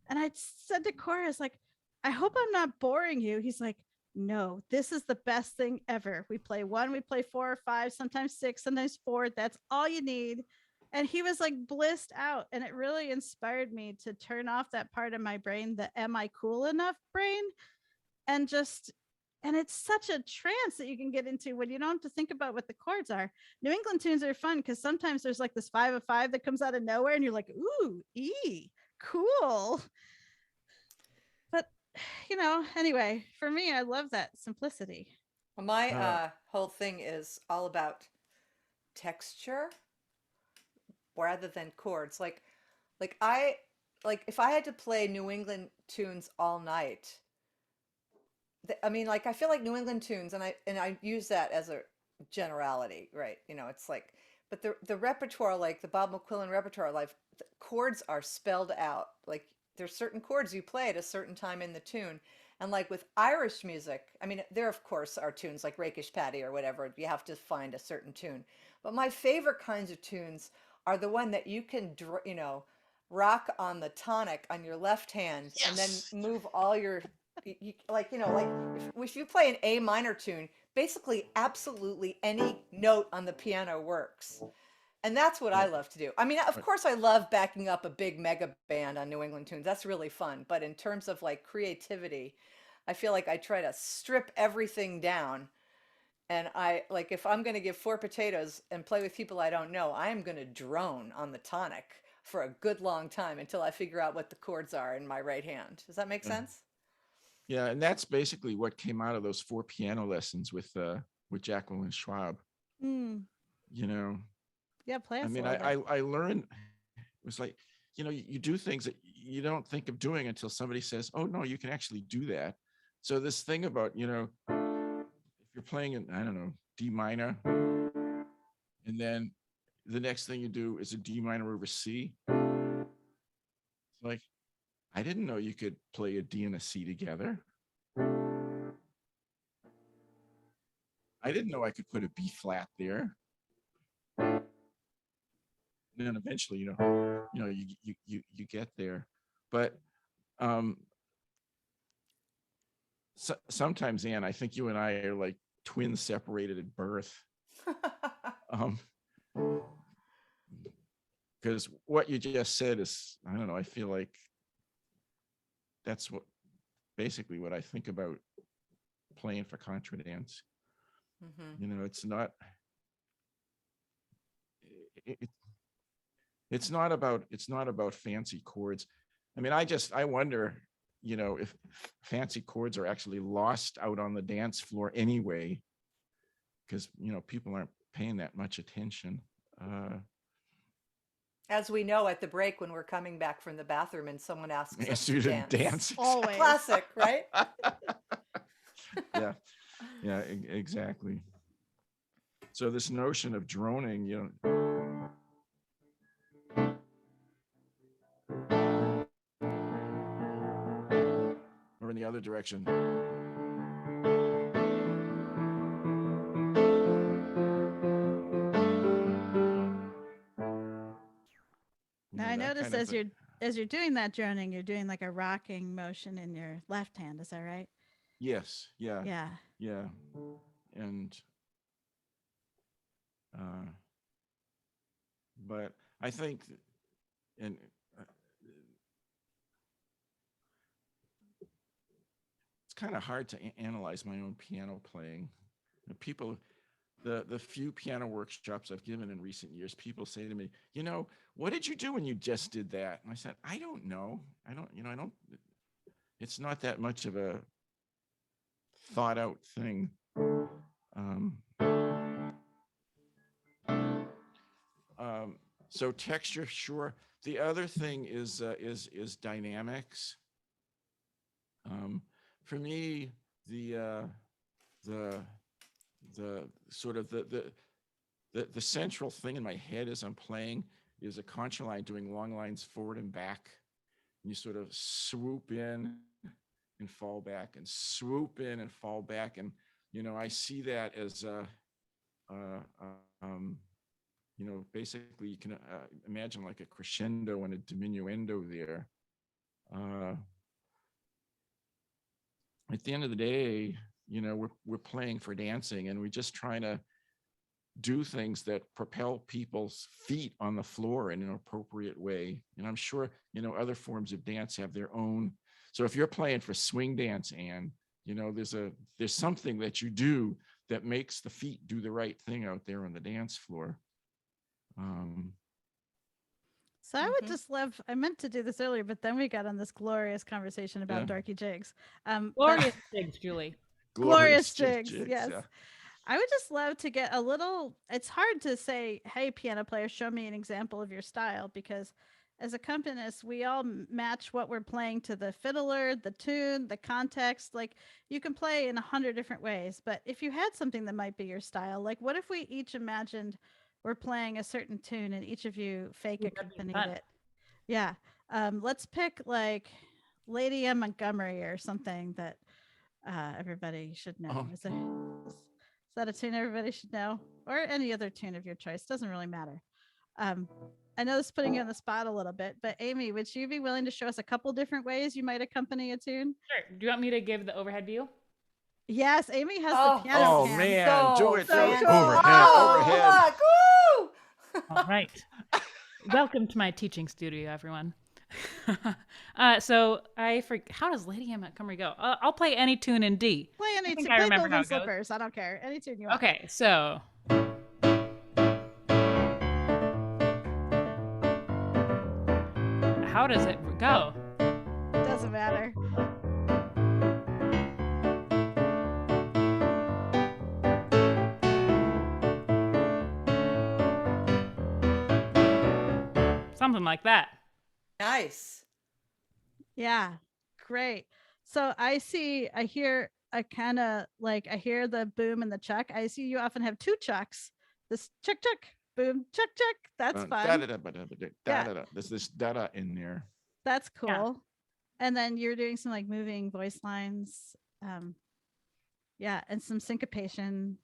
And I said to Corey, I was like, I hope I'm not boring you. He's like, no, this is the best thing ever. We play 1, we play 4 or 5, sometimes 6, sometimes 4. That's all you need. And he was like blissed out. And it really inspired me to turn off that part of my brain, the am I cool enough brain, and it's such a trance that you can get into when you don't have to think about what the chords are. New England tunes are fun because sometimes there's like this 5 of 5 that comes out of nowhere and you're like, ooh, E, cool. But, anyway, for me, I love that simplicity. Well, my whole thing is all about texture rather than chords. Like if I had to play New England tunes all night, I mean, like, I feel like New England tunes, and I use that as a generality, right? It's like, but the repertoire, like the Bob McQuillen repertoire, like the chords are spelled out. Like there's certain chords you play at a certain time in the tune. And like with Irish music, I mean, there of course are tunes like Rakish Paddy or whatever. You have to find a certain tune. But my favorite kinds of tunes are the one that you can, rock on the tonic on your left hand, yes, and then move all your, like if you play an A minor tune, basically absolutely any note on the piano works. And that's what I love to do. I mean, of course, I love backing up a big mega band on New England tunes. That's really fun. But in terms of like creativity, I feel like I try to strip everything down. And I like, if I'm going to give 4 potatoes and play with people I don't know, I am going to drone on the tonic for a good long time until I figure out what the chords are in my right hand. Does that make sense? Yeah, and that's basically what came out of those 4 piano lessons with Jacqueline Schwab. Yeah, play us. I mean, I learned, it was like, you do things that you don't think of doing until somebody says, oh no, you can actually do that. So this thing about, if you're playing in, I don't know, D minor, and then the next thing you do is a D minor over C. It's like, I didn't know you could play a D and a C together. I didn't know I could put a B flat there. And then eventually, you get there. But sometimes, Ann, I think you and I are like twins separated at birth. Because what you just said is, I don't know, I feel like that's basically what I think about playing for contra dance. Mm-hmm. It's not. It's not about fancy chords. I mean, I wonder, if fancy chords are actually lost out on the dance floor anyway, because people aren't paying that much attention. As we know at the break when we're coming back from the bathroom and someone asks us to dance. Always. Classic, right? Yeah, exactly. So this notion of droning, or in the other direction. Now I noticed as you're doing that droning, you're doing like a rocking motion in your left hand. Is that right? Yes. Yeah. Yeah. Yeah. And but I think, and it's kind of hard to analyze my own piano playing. People, the few piano workshops I've given in recent years, people say to me, what did you do when you just did that? And I said, I don't know. I don't, it's not that much of a thought out thing. So texture, sure. The other thing is dynamics. For me, the sort of the central thing in my head as I'm playing is a contra line doing long lines forward and back. And you sort of swoop in and fall back, and swoop in and fall back. And, I see that as basically you can imagine like a crescendo and a diminuendo there. At the end of the day, we're playing for dancing, and we're just trying to do things that propel people's feet on the floor in an appropriate way. And I'm sure, other forms of dance have their own. So if you're playing for swing dance, Ann, there's something that you do that makes the feet do the right thing out there on the dance floor. So I would just love, I meant to do this earlier, but then we got on this glorious conversation about Dorky Jigs. Glorious Jigs, Julie. Glorious Jigs, yes. Yeah. I would just love to get a little, it's hard to say, hey, piano player, show me an example of your style, because as accompanists, we all match what we're playing to the fiddler, the tune, the context. Like, you can play in 100 different ways, but if you had something that might be your style, like what if we each imagined we're playing a certain tune and each of you fake accompanied it? Yeah. Let's pick like Lady M. Montgomery or something that everybody should know. Is that a tune everybody should know? Or any other tune of your choice? Doesn't really matter. I know this is putting you on the spot a little bit, but Amy, would you be willing to show us a couple different ways you might accompany a tune? Sure. Do you want me to give the overhead view? Yes, Amy has the piano. Oh cam. man, do it. So cool. Overhead. Woo! All right. Welcome to my teaching studio, everyone. So how does Lady M. Montgomery go? I'll play any tune in D. Play any tune. I Play remember how Golden it goes. Slippers. I don't care. Any tune you want. Okay, so how does it go? Doesn't matter. Something like that. Nice. Yeah, great. So I hear the boom and the chuck. I see you often have two chucks. This chuck, chuck, boom, chuck, chuck. That's fun. There's this da-da in there. That's cool. Yeah. And then you're doing some like moving voice lines. And some syncopation.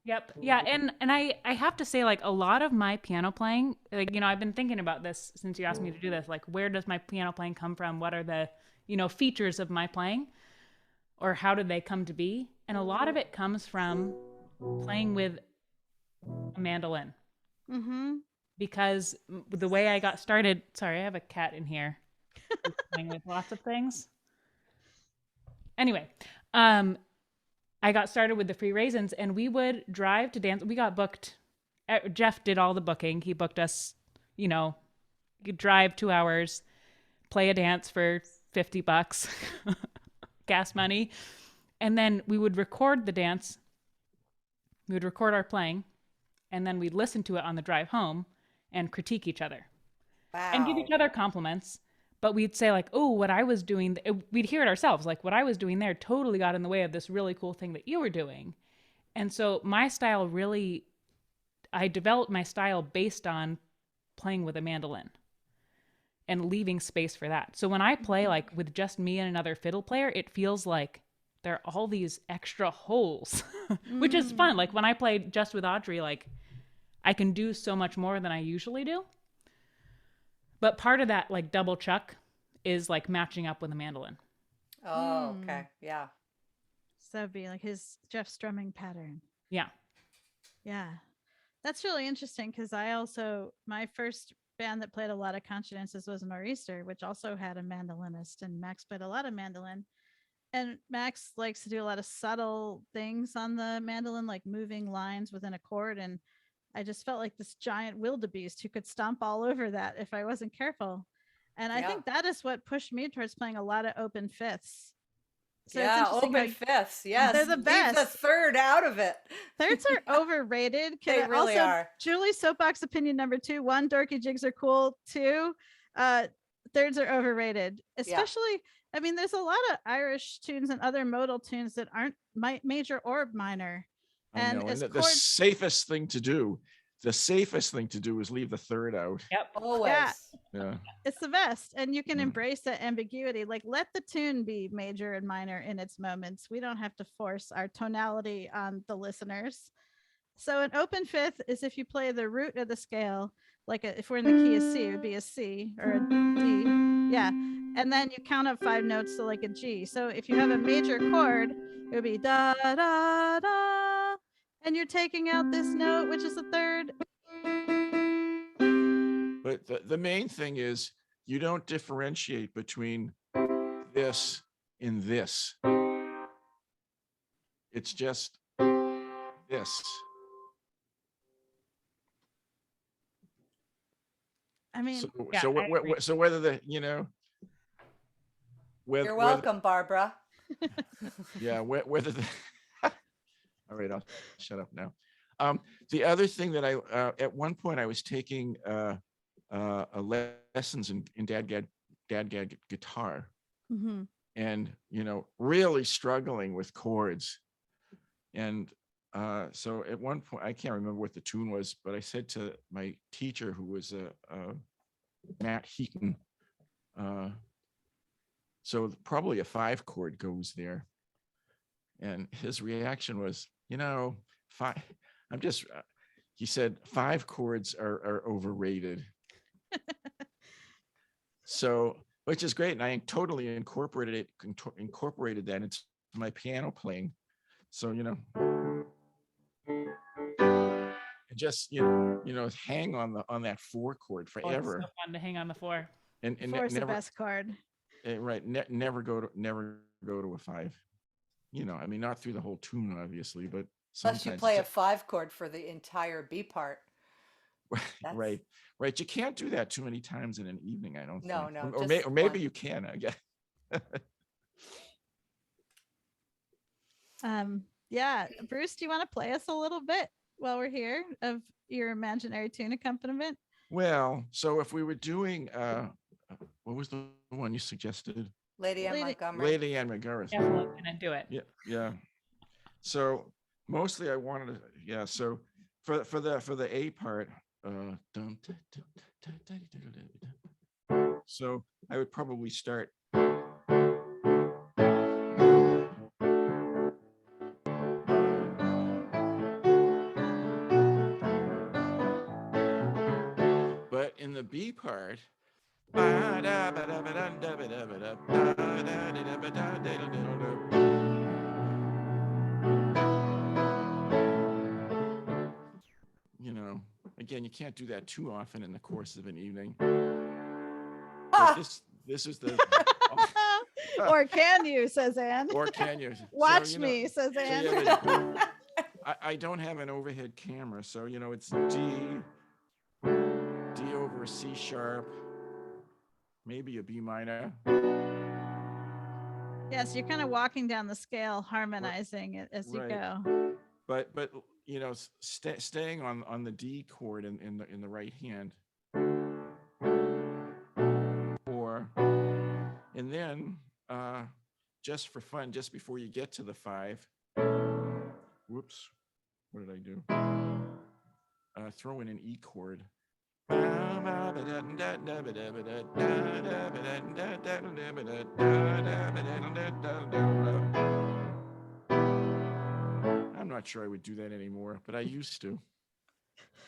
Yep. Yeah. And I have to say, like, a lot of my piano playing, like, I've been thinking about this since you asked me to do this. Like, where does my piano playing come from? What are the, features of my playing? Or how did they come to be? And a lot of it comes from playing with a mandolin. Mm-hmm. Because the way I got started, sorry, I have a cat in here playing with lots of things. Anyway, I got started with the Free Raisins, and we would drive to dance. We got booked. Jeff did all the booking. He booked us, you could drive 2 hours, play a dance for $50, gas money. And then we would record the dance. We would record our playing, and then we'd listen to it on the drive home and critique each other. Wow. And give each other compliments. But we'd say like, oh, what I was doing, we'd hear it ourselves. Like, what I was doing there totally got in the way of this really cool thing that you were doing. And so my style I developed my style based on playing with a mandolin and leaving space for that. So when I play like with just me and another fiddle player, it feels like there are all these extra holes, which is fun. Like when I play just with Audrey, like I can do so much more than I usually do. But part of that like double chuck is like matching up with a mandolin. Oh, okay. Yeah. So it'd be like his Jeff strumming pattern. Yeah. Yeah. That's really interesting because my first band that played a lot of consonances was Nor'easter, which also had a mandolinist, and Max played a lot of mandolin. And Max likes to do a lot of subtle things on the mandolin, like moving lines within a chord. And I just felt like this giant wildebeest who could stomp all over that if I wasn't careful. And I think that is what pushed me towards playing a lot of open fifths. So yeah, open fifths. Yes. They're the best. Leave the third out of it. Thirds are overrated. They really are. Julie's soapbox opinion number 2. 1, Dorky Jigs are cool. 2, thirds are overrated. Especially, I mean, there's a lot of Irish tunes and other modal tunes that aren't major or minor. I know. And the safest thing to do is leave the third out. Yep. Always. Yeah. It's the best. And you can embrace that ambiguity. Like, let the tune be major and minor in its moments. We don't have to force our tonality on the listeners. So an open fifth is if you play the root of the scale, like if we're in the key of C, it would be a C or a D. Yeah. And then you count up 5 notes to like a G. So if you have a major chord, it would be da, da, da. And you're taking out this note, which is the third. But the main thing is you don't differentiate between this and this. It's just this. I mean, so whether the, you're welcome, Barbara. Yeah, whether the all right, I'll shut up now. The other thing that I at one point I was taking lessons in dad guitar, and really struggling with chords, and so at one point I can't remember what the tune was, but I said to my teacher, who was Matt Heaton, so probably a 5 chord goes there, and his reaction was, 5. He said 5 chords are overrated. So, which is great, and I totally incorporated that into my piano playing. So just hang on that 4 chord forever. It's so fun to hang on the 4. And 4 is the best chord. Right, never go to a 5. I mean, not through the whole tune, obviously, but unless you play a 5 chord for the entire B part. Right. You can't do that too many times in an evening, I don't think. No. Or maybe you can, I guess. Yeah. Bruce, do you want to play us a little bit while we're here of your imaginary tune accompaniment? Well, so if we were doing, what was the one you suggested? Lady Ann Montgomery. Lady Ann Montgomery. Yeah, I'm gonna do it. Yeah. So mostly I wanted to, so for the A part, so I would probably start. But in the B part, again, you can't do that too often in the course of an evening. But this is the or can you, says Ann. Or can you? Watch me, says Ann. So, I don't have an overhead camera, so it's D over a C sharp, maybe a B minor. Yes, you're kind of walking down the scale, harmonizing it as you go. But staying on the D chord in the right hand, and then just for fun, just before you get to the 5, whoops, what did I do? Throw in an E chord. I'm not sure I would do that anymore, but I used to.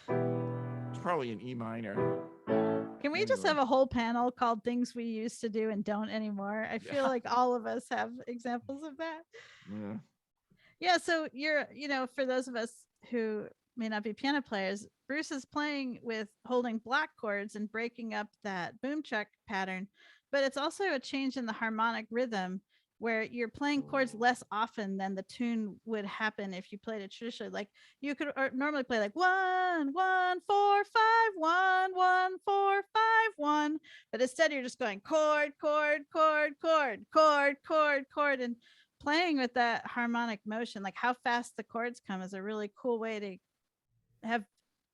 It's probably an E minor. Can we just have a whole panel called things we used to do and don't anymore? I feel like all of us have examples of that. Yeah. Yeah. So for those of us who may not be piano players, Bruce is playing with holding black chords and breaking up that boom check pattern, but it's also a change in the harmonic rhythm where you're playing chords less often than the tune would happen if you played it traditionally. Like you could normally play like 1 1 4 5 1 1 4 5 1, but instead you're just going chord chord chord chord chord chord chord, and playing with that harmonic motion, like how fast the chords come, is a really cool way to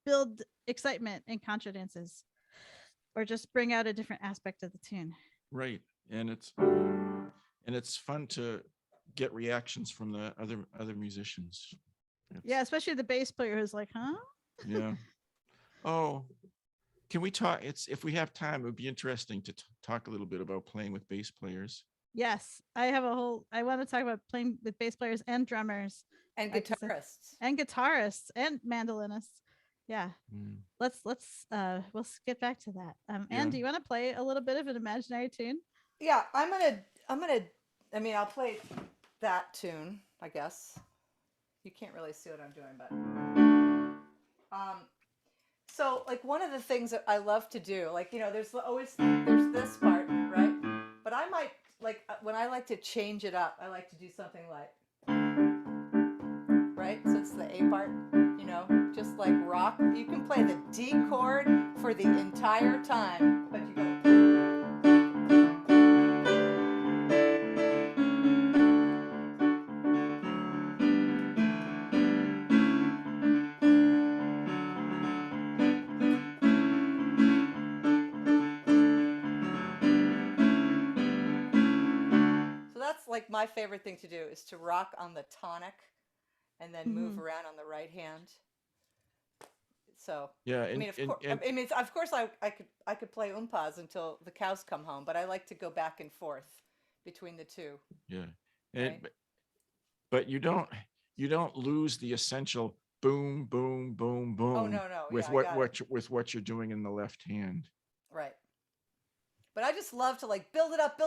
build excitement in contra dances, or just bring out a different aspect of the tune. Right, and it's fun to get reactions from the other musicians. Yeah, especially the bass player who's like, huh? Yeah. Oh, can we talk? If we have time, it would be interesting to talk a little bit about playing with bass players. Yes, I want to talk about playing with bass players and drummers and guitarists and mandolinists. Yeah. We'll get back to that. Ann, do you want to play a little bit of an imaginary tune? Yeah, I'll play that tune, I guess. You can't really see what I'm doing, but so like one of the things that I love to do, like, there's this part, right? But I might, like, when I like to change it up, I like to do something like, right? So it's the A part, just like rock. You can play the D chord for the entire time, but you go. So that's like my favorite thing to do, is to rock on the tonic and then move around on the right hand. So yeah, of course I could play umpas until the cows come home, but I like to go back and forth between the two. Yeah, right? but you don't lose the essential boom boom boom boom. Oh no, with what you're doing in the left hand. Right. But I just love to like build it up,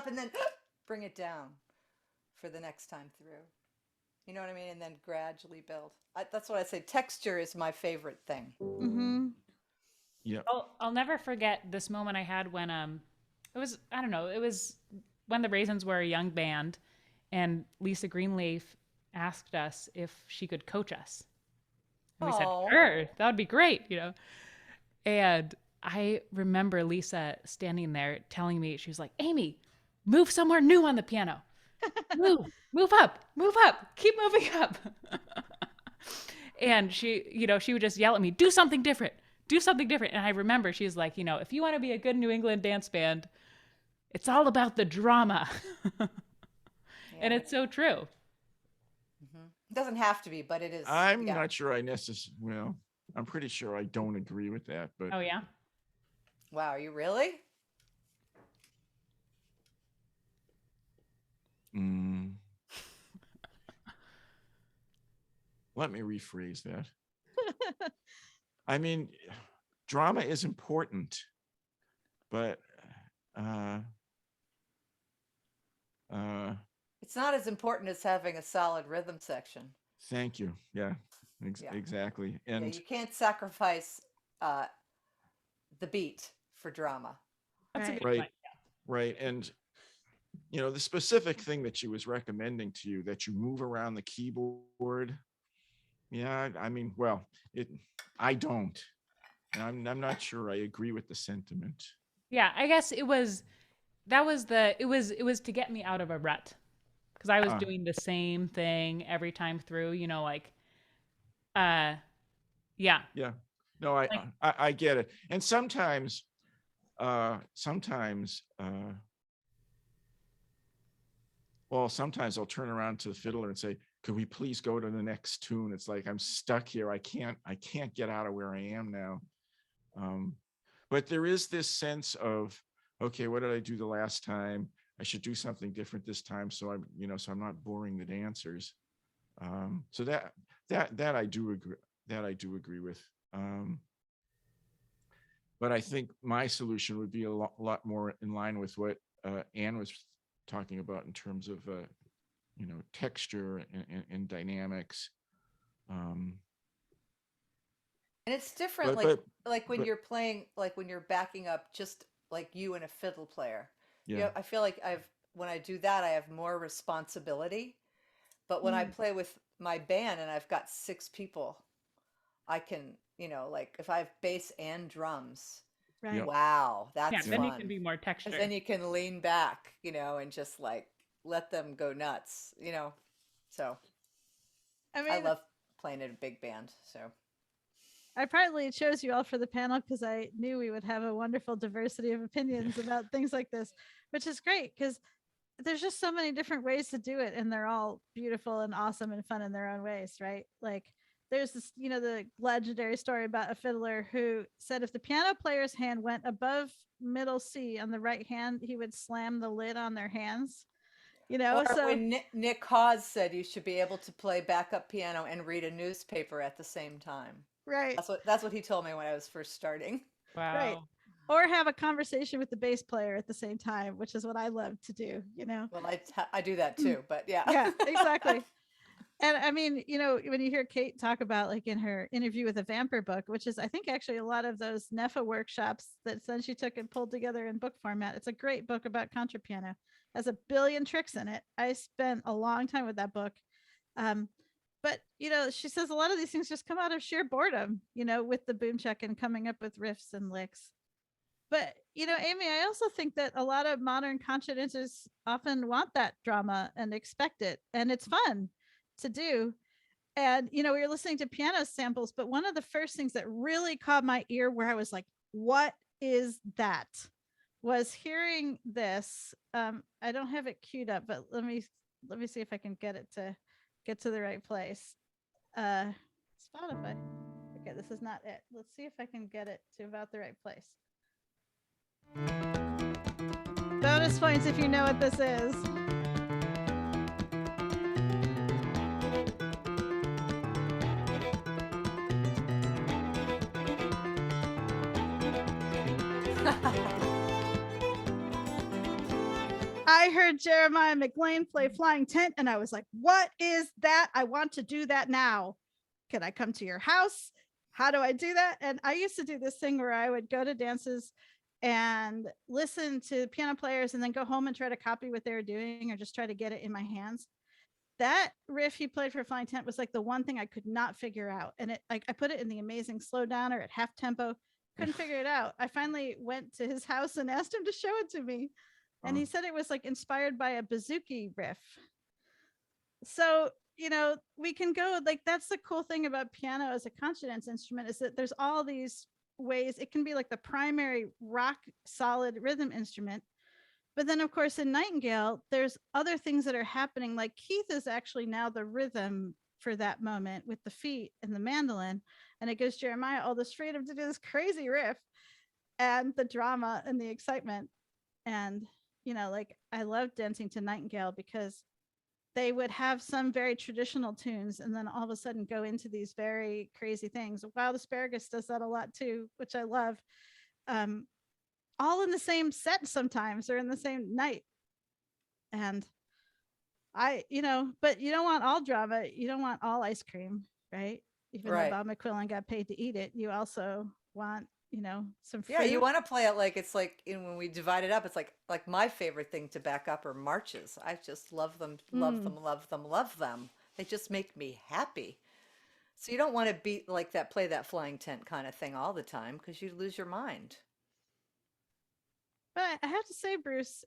and then bring it down for the next time through. You know what I mean? And then gradually build. That's what I say. Texture is my favorite thing. Mm-hmm. Yeah. I'll never forget this moment I had when it was when the Raisins were a young band, and Lisa Greenleaf asked us if she could coach us. And we said, sure, that would be great, And I remember Lisa standing there telling me, she was like, Amy, move somewhere new on the piano. Move up, keep moving up. And she would just yell at me, do something different. And I remember she's like, if you want to be a good New England dance band, it's all about the drama. Yeah. And it's so true. Mm-hmm. It doesn't have to be, but it is. I'm not sure I'm pretty sure I don't agree with that, but. Oh yeah. Wow. Are you really? Let me rephrase that. I mean, drama is important, but it's not as important as having a solid rhythm section. Thank you. Yeah, exactly. And you can't sacrifice the beat for drama. That's right. A good point. Right. And the specific thing that she was recommending to you, that you move around the keyboard. Yeah, I mean, I don't. And I'm not sure I agree with the sentiment. Yeah, I guess it was to get me out of a rut, because I was doing the same thing every time through, yeah. Yeah. No, I get it. And sometimes I'll turn around to the fiddler and say, could we please go to the next tune? It's like, I'm stuck here. I can't get out of where I am now. But there is this sense of, okay, what did I do the last time? I should do something different this time. So I'm not boring the dancers. So that I do agree with. But I think my solution would be a lot more in line with what Ann was talking about in terms of, texture and dynamics. And it's different, like when you're playing, like when you're backing up just like you and a fiddle player. Yeah. I feel like when I do that, I have more responsibility. But when I play with my band and I've got 6 people, I can, like if I have bass and drums, Right. wow, that's Yeah, then fun. you can be more 'Cause texture. then you can lean back, and just like let them go nuts, So I mean, I love playing in a big band. So I partly chose you all for the panel because I knew we would have a wonderful diversity of opinions about things like this, which is great because there's just so many different ways to do it, and they're all beautiful and awesome and fun in their own ways, right? Like there's this, the legendary story about a fiddler who said if the piano player's hand went above middle C on the right hand, he would slam the lid on their hands. or So when Nick Hawes said you should be able to play backup piano and read a newspaper at the same time. right, That's what he told me when I was first starting. Wow. right. Or have a conversation with the bass player at the same time, which is what I love to do, Well, I do that too, but yeah. Yeah, exactly. And I mean, when you hear Kate talk about like in her interview with the Vamper book, which is I think actually a lot of those NEFA workshops that then she took and pulled together in book format. It's a great book about contrapiano. Has a billion tricks in it. I spent a long time with that book. But she says a lot of these things just come out of sheer boredom, with the boom check and coming up with riffs and licks. But Amy, I also think that a lot of modern contra dancers often want that drama and expect it, and it's fun to do. And we were listening to piano samples, but one of the first things that really caught my ear where I was like, what is that, was hearing this. I don't have it queued up, but let me see if I can get it to get to the right place. Spotify. Okay, this is not it. Let's see if I can get it to about the right place. Bonus points if you know what this is. I heard Jeremiah McQuillen play Flying Tent and I was like, what is that? I want to do that now. Can I come to your house? How do I do that? And I used to do this thing where I would go to dances and listen to piano players and then go home and try to copy what they were doing or just try to get it in my hands. That riff he played for Flying Tent was like the one thing I could not figure out. And it, like, I put it in the Amazing Slowdown or at half tempo, couldn't figure it out. I finally went to his house and asked him to show it to me. And he said it was like inspired by a bouzouki riff. So, we can go like, that's the cool thing about piano as a consonance instrument, is that there's all these ways it can be like the primary rock solid rhythm instrument. But then of course in Nightingale, there's other things that are happening. Like Keith is actually now the rhythm for that moment with the feet and the mandolin. And it gives Jeremiah all this freedom to do this crazy riff and the drama and the excitement. And, like I love dancing to Nightingale because they would have some very traditional tunes and then all of a sudden go into these very crazy things. Wild Asparagus does that a lot too, which I love. All in the same set sometimes or in the same night. And but you don't want all drama. You don't want all ice cream, right? Even though Bob McQuillen got paid to eat it, you also want, some fruit. Yeah, you want to play it like it's like when we divide it up, it's like my favorite thing to back up are marches. I just love them, love them, love them, love them. They just make me happy. So you don't want to be like that, play that Flying Tent kind of thing all the time because you lose your mind. But I have to say, Bruce,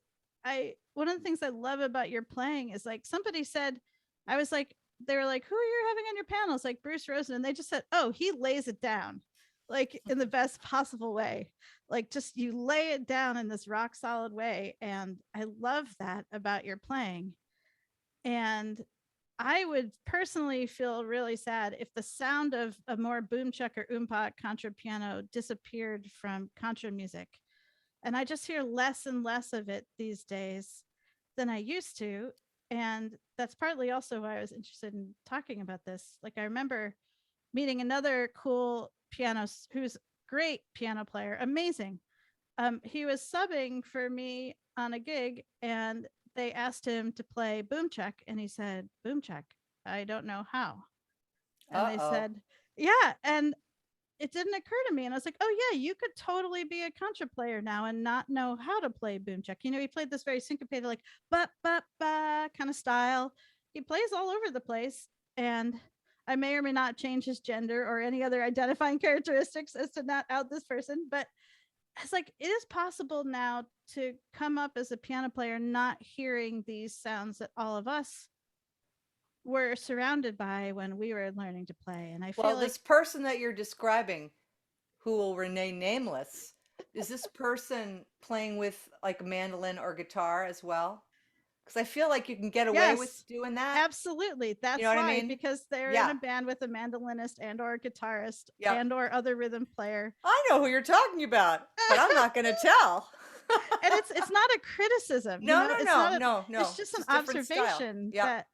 one of the things I love about your playing is like somebody said, I was like, they were like, who are you having on your panels? Like Bruce Rosen. And they just said, oh, he lays it down like in the best possible way. Like just you lay it down in this rock solid way. And I love that about your playing. And I would personally feel really sad if the sound of a more boom chuck or oompa contra piano disappeared from contra music. And I just hear less and less of it these days than I used to. And that's partly also why I was interested in talking about this. Like I remember meeting another cool pianist who's great piano player, amazing. He was subbing for me on a gig, and they asked him to play boom check, and he said, "Boom check, I don't know how." And they said, "Yeah," and it didn't occur to me, and I was like, "Oh yeah, you could totally be a contra player now and not know how to play boom check." You know, he played this very syncopated, like ba ba ba kind of style. He plays all over the place, and I may or may not change his gender or any other identifying characteristics as to not out this person, but it's like it is possible now to come up as a piano player not hearing these sounds that all of us were surrounded by when we were learning to play. And I feel like this person that you're describing, who will remain nameless, is this person playing with like a mandolin or guitar as well? Because I feel like you can get away with doing that. Absolutely. That's You know what why, I mean? because they're in a band with a mandolinist and or a guitarist and or other rhythm player. I know who you're talking about, but I'm not going to tell. And it's not a criticism. No, you know? no. It's just an observation that.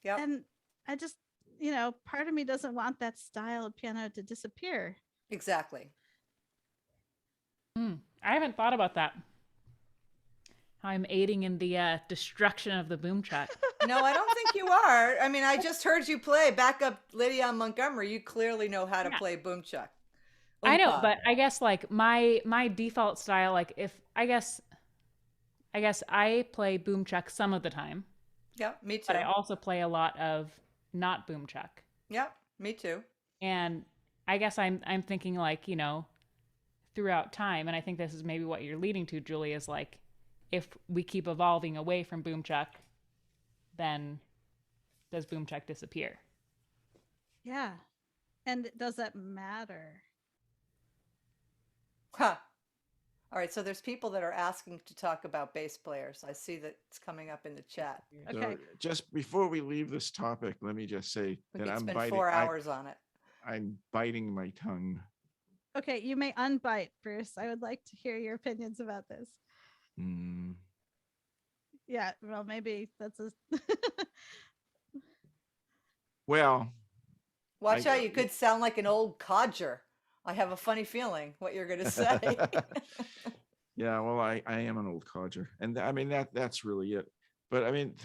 Yeah. And I just, you know, part of me doesn't want that style of piano to disappear. Exactly. I haven't thought about that. How I'm aiding in the destruction of the boom check. No, I don't think you are. I mean, I just heard you play backup Lydia Montgomery. You clearly know how to play boom check. I know, but I guess like my default style, like if I guess I play boom check some of the time. Yeah, me too. But I also play a lot of not boom check. Yeah, me too. And I guess I'm thinking like, you know, throughout time, and I think this is maybe what you're leading to, Julie, is like if we keep evolving away from boom check, then does boom check disappear? Yeah. And does that matter? Huh. All right, so there's people that are asking to talk about bass players. I see that it's coming up in the chat. Okay. So just before we leave this topic, let me just say that I'm spend biting 4 hours on it. I'm biting my tongue. Okay, you may unbite, Bruce. I would like to hear your opinions about this. Yeah, well, maybe that's a Well, watch out, you could sound like an old codger. I have a funny feeling what you're going to say. Yeah, well, I am an old codger, and I mean that's really it. But I mean,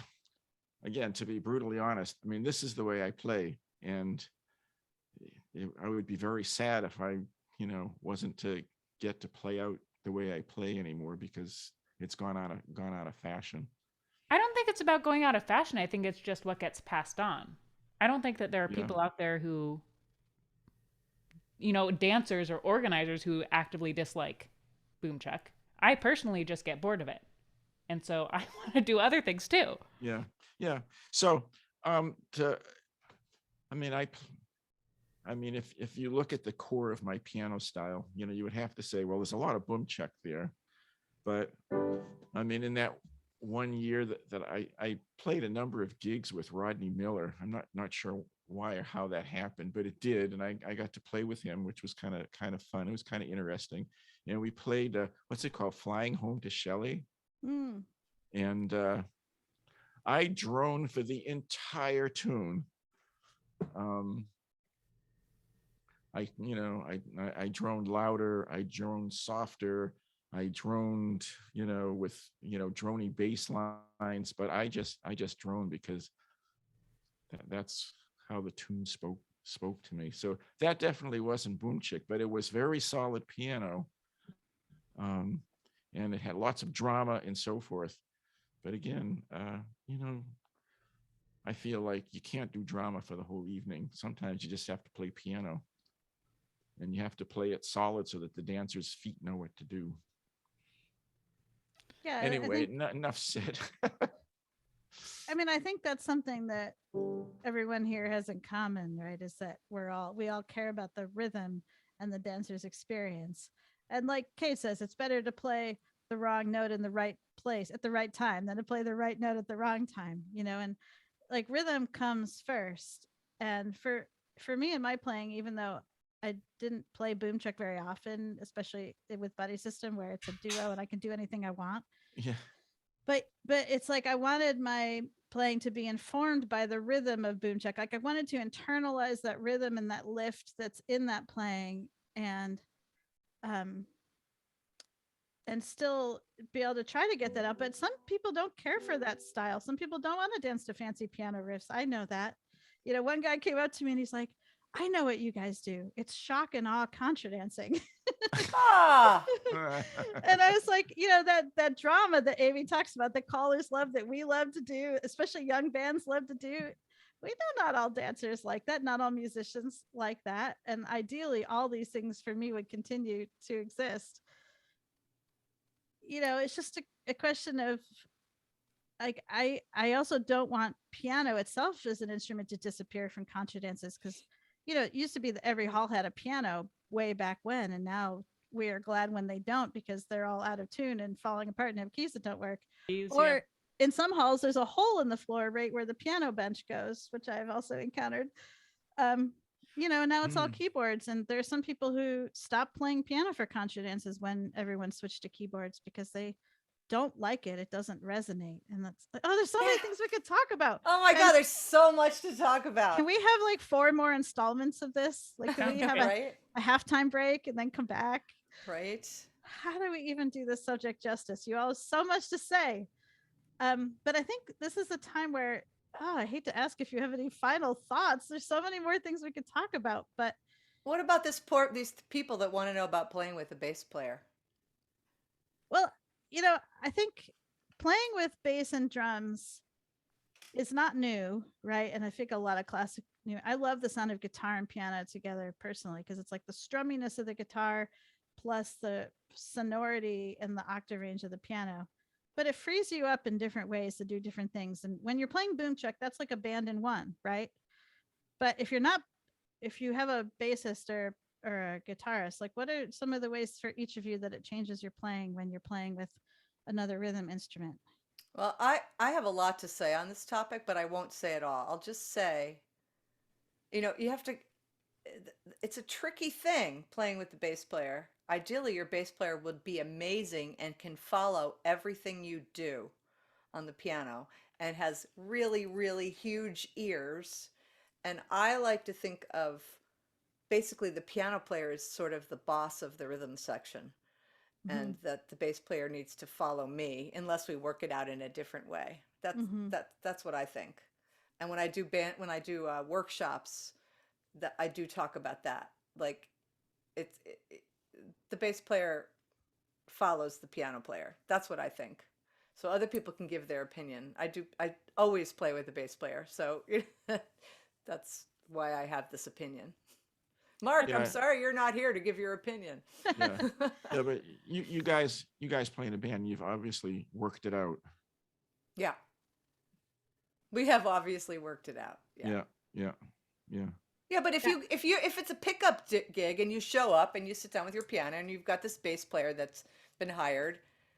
again, to be brutally honest, I mean this is the way I play, and I would be very sad if I, you know, wasn't to get to play out the way I play anymore because it's gone out of fashion. I don't think it's about going out of fashion. I think it's just what gets passed on. I don't think that there are people out there who, you know, dancers or organizers who actively dislike boom check. I personally just get bored of it. And so I want to do other things too. Yeah. So, I mean, if you look at the core of my piano style, you know, you would have to say, well, there's a lot of boom check there. But I mean, in that 1 year that I played a number of gigs with Rodney Miller. I'm not sure why or how that happened, but it did. And I got to play with him, which was kind of fun. It was kind of interesting. And we played, what's it called? Flying Home to Shelley. And I droned for the entire tune. I droned louder, I droned softer, I droned, you know, with, you know, drony bass lines, but I just droned because that's how the tune spoke to me. So that definitely wasn't boom chick, but it was very solid piano. And it had lots of drama and so forth. But again, you know, I feel like you can't do drama for the whole evening. Sometimes you just have to play piano. And you have to play it solid so that the dancer's feet know what to do. Yeah. Anyway, enough said. I mean, I think that's something that everyone here has in common, right? Is that we all care about the rhythm and the dancer's experience. And like Kay says, it's better to play the wrong note in the right place at the right time than to play the right note at the wrong time, you know, and like rhythm comes first. And for me in my playing, even though I didn't play boom check very often, especially with Buddy System where it's a duo and I can do anything I want. Yeah. But it's like I wanted my playing to be informed by the rhythm of boom check. Like I wanted to internalize that rhythm and that lift that's in that playing. And and still be able to try to get that out. But some people don't care for that style. Some people don't want to dance to fancy piano riffs. I know that. One guy came up to me and he's like, I know what you guys do. It's shock and awe contra dancing. Ah, And I was like, that drama that Amy talks about, that callers love, that we love to do, especially young bands love to do. We know not all dancers like that, not all musicians like that. And ideally, all these things for me would continue to exist. It's just a question of, like, I also don't want piano itself as an instrument to disappear from contra dances, because it used to be that every hall had a piano way back when, and now we are glad when they don't, because they're all out of tune and falling apart and have keys that don't work. Or in some halls there's a hole in the floor right where the piano bench goes, which I've also encountered. And now it's all keyboards, and there's some people who stopped playing piano for contra dances when everyone switched to keyboards because they don't like it. It doesn't resonate. And that's like, oh, there's so many things we could talk about. Oh my God, there's so much to talk about. Can we have like 4 more installments of this? Like, can we have a halftime break and then come back? Right. How do we even do this subject justice? You all have so much to say. But I think this is a time where, I hate to ask if you have any final thoughts. There's so many more things we could talk about, but what about these people that want to know about playing with a bass player? Well, I think playing with bass and drums is not new, right? And I think a lot of classic, I love the sound of guitar and piano together personally, because it's like the strumminess of the guitar plus the sonority and the octave range of the piano. But it frees you up in different ways to do different things. And when you're playing boom chuck, that's like a band in one, right? But if you have a bassist or a guitarist, like, what are some of the ways for each of you that it changes your playing when you're playing with another rhythm instrument? Well, I have a lot to say on this topic, but I won't say it all. I'll just say, you have to, it's a tricky thing playing with the bass player. Ideally, your bass player would be amazing and can follow everything you do on the piano and has really, really huge ears. And I like to think of basically the piano player is sort of the boss of the rhythm section, and that the bass player needs to follow me unless we work it out in a different way. That's what I think. And when I do workshops, that I do talk about that. Like, the bass player follows the piano player. That's what I think. So other people can give their opinion. I always play with the bass player. So that's why I have this opinion. Mark, I'm sorry you're not here to give your opinion. Yeah, but you guys play in a band. You've obviously worked it out. Yeah, we have obviously worked it out. Yeah. Yeah, but if it's a pickup gig and you show up and you sit down with your piano and you've got this bass player that's been hired,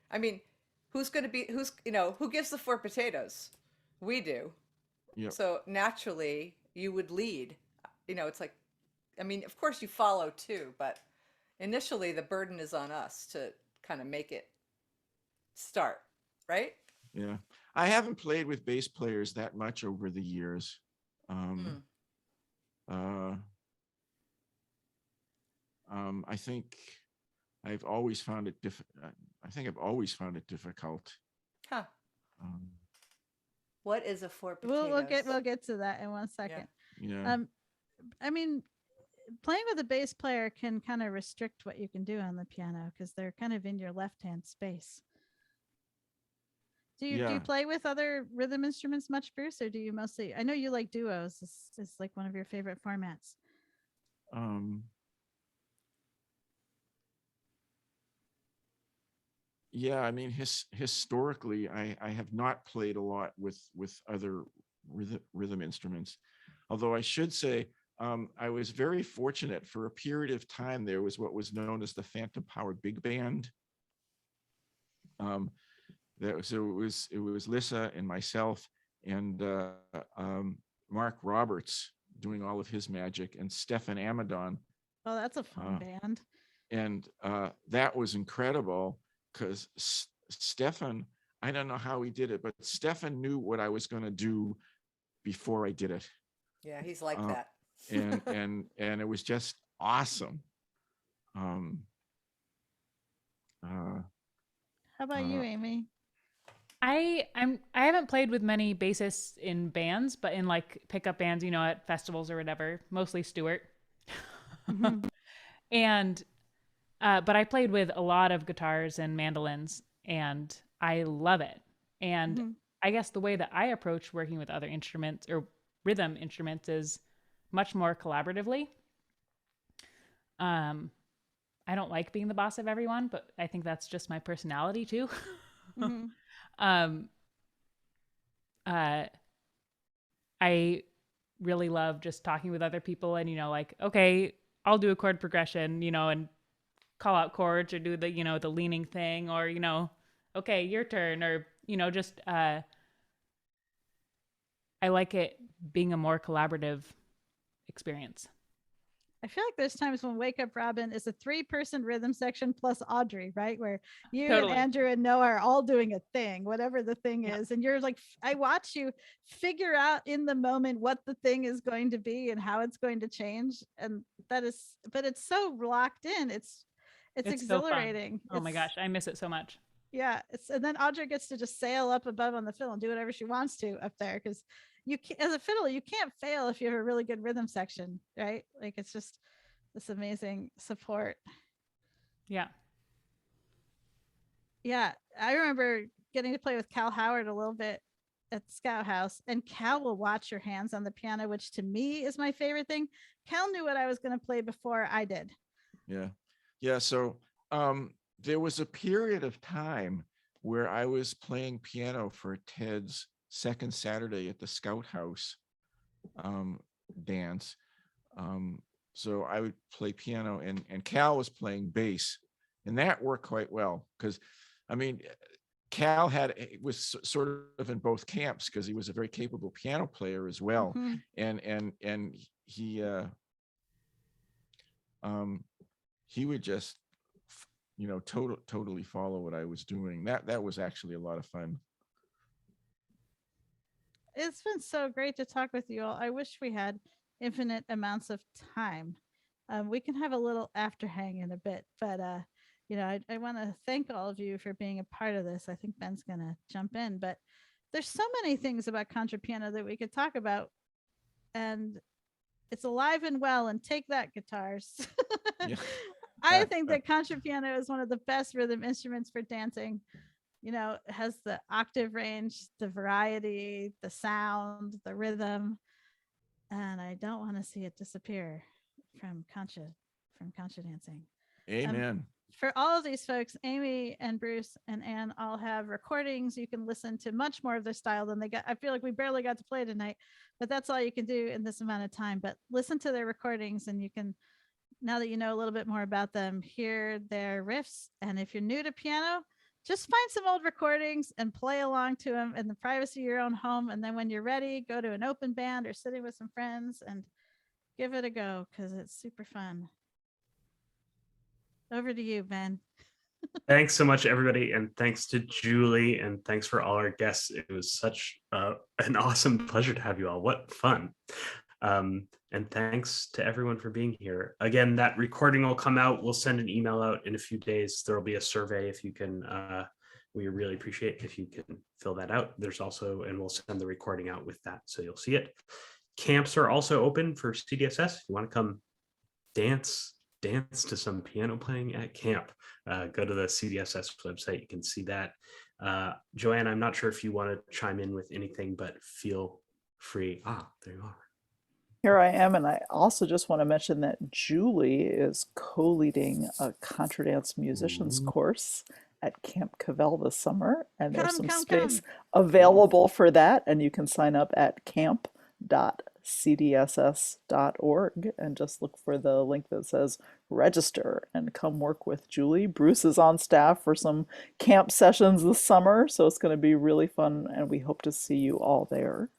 I mean, who gives the 4 potatoes? We do. Yep. So naturally, you would lead. It's like, I mean, of course you follow too, but initially the burden is on us to kind of make it start, right? Yeah. I haven't played with bass players that much over the years. I think I've always found it difficult. Huh. What is a 4 potatoes? We'll get to that in one second. Yeah. I mean, playing with a bass player can kind of restrict what you can do on the piano because they're kind of in your left-hand space. Do you play with other rhythm instruments much, Bruce, or do you mostly? I know you like duos. Is like one of your favorite formats. Yeah, I mean, historically, I have not played a lot with other rhythm instruments. Although I should say, I was very fortunate. For a period of time, there was what was known as the Phantom Power Big Band. So it was Lissa and myself and Mark Roberts doing all of his magic, and Stefan Amadon. Oh, that's a fun band. And that was incredible because Stefan, I don't know how he did it, but Stefan knew what I was going to do before I did it. Yeah, he's like that. and it was just awesome. How about you, Amy? I haven't played with many bassists in bands, but in like pickup bands, you know, at festivals or whatever, mostly Stuart. Mhm. And but I played with a lot of guitars and mandolins, and I love it. And Mhm. I guess the way that I approach working with other instruments or rhythm instruments is much more collaboratively. I don't like being the boss of everyone, but I think that's just my personality too. Mhm. um, uh, I really love just talking with other people and, you know, like, okay, I'll do a chord progression, you know, and call out chords or do the, you know, the leaning thing or, you know, okay, your turn or, you know, just, I like it being a more collaborative experience. I feel like there's times when Wake Up Robin is a 3-person rhythm section plus Audrey, right? Where you and Totally. Andrew and Noah are all doing a thing, whatever the thing Yeah. is. And you're like, I watch you figure out in the moment what the thing is going to be and how it's going to change. And that is, but it's so locked in. It's So fun. exhilarating. Oh my gosh, I miss it so much. Yeah. And then Audrey gets to just sail up above on the fiddle and do whatever she wants to up there. Cause you can, as a fiddler, you can't fail if you have a really good rhythm section, right? Like it's just this amazing support. Yeah. Yeah, I remember getting to play with Cal Howard a little bit at the Scout House, and Cal will watch your hands on the piano, which to me is my favorite thing. Cal knew what I was going to play before I did. Yeah. So there was a period of time where I was playing piano for Ted's second Saturday at the Scout House dance. So I would play piano and Cal was playing bass, and that worked quite well because, I mean, Cal was sort of in both camps because he was a very capable piano player as well, and he would just, you know, totally follow what I was doing. That was actually a lot of fun. It's been so great to talk with you all. I wish we had infinite amounts of time. We can have a little after hang in a bit, but you know, I want to thank all of you for being a part of this. I think Ben's gonna jump in, but there's so many things about contra piano that we could talk about, and it's alive and well. And take that, guitars. Yeah. I think that contra piano is one of the best rhythm instruments for dancing. You know, it has the octave range, the variety, the sound, the rhythm, and I don't want to see it disappear from concha dancing. Amen. For all of these folks, Amy and Bruce and Ann all have recordings. You can listen to much more of their style than they got. I feel like we barely got to play tonight, but that's all you can do in this amount of time. But listen to their recordings and you can, now that you know a little bit more about them, hear their riffs. And if you're new to piano, just find some old recordings and play along to them in the privacy of your own home. And then when you're ready, go to an open band or sitting with some friends and give it a go because it's super fun. Over to you, Ben. Thanks so much, everybody. And thanks to Julie. And thanks for all our guests. It was such an awesome pleasure to have you all. What fun. And thanks to everyone for being here. Again, that recording will come out. We'll send an email out in a few days. There will be a survey if you can. We really appreciate if you can fill that out. There's also, and we'll send the recording out with that, so you'll see it. Camps are also open for CDSS. If you want to come dance to some piano playing at camp, go to the CDSS website. You can see that. Joanne, I'm not sure if you want to chime in with anything, but feel free. There you are. Here I am, and I also just want to mention that Julie is co-leading a contra dance musicians course at Camp Cavell this summer, and there's some space available for that, and you can sign up at camp.cdss.org and just look for the link that says register and come work with Julie. Bruce is on staff for some camp sessions this summer, so it's going to be really fun, and we hope to see you all there.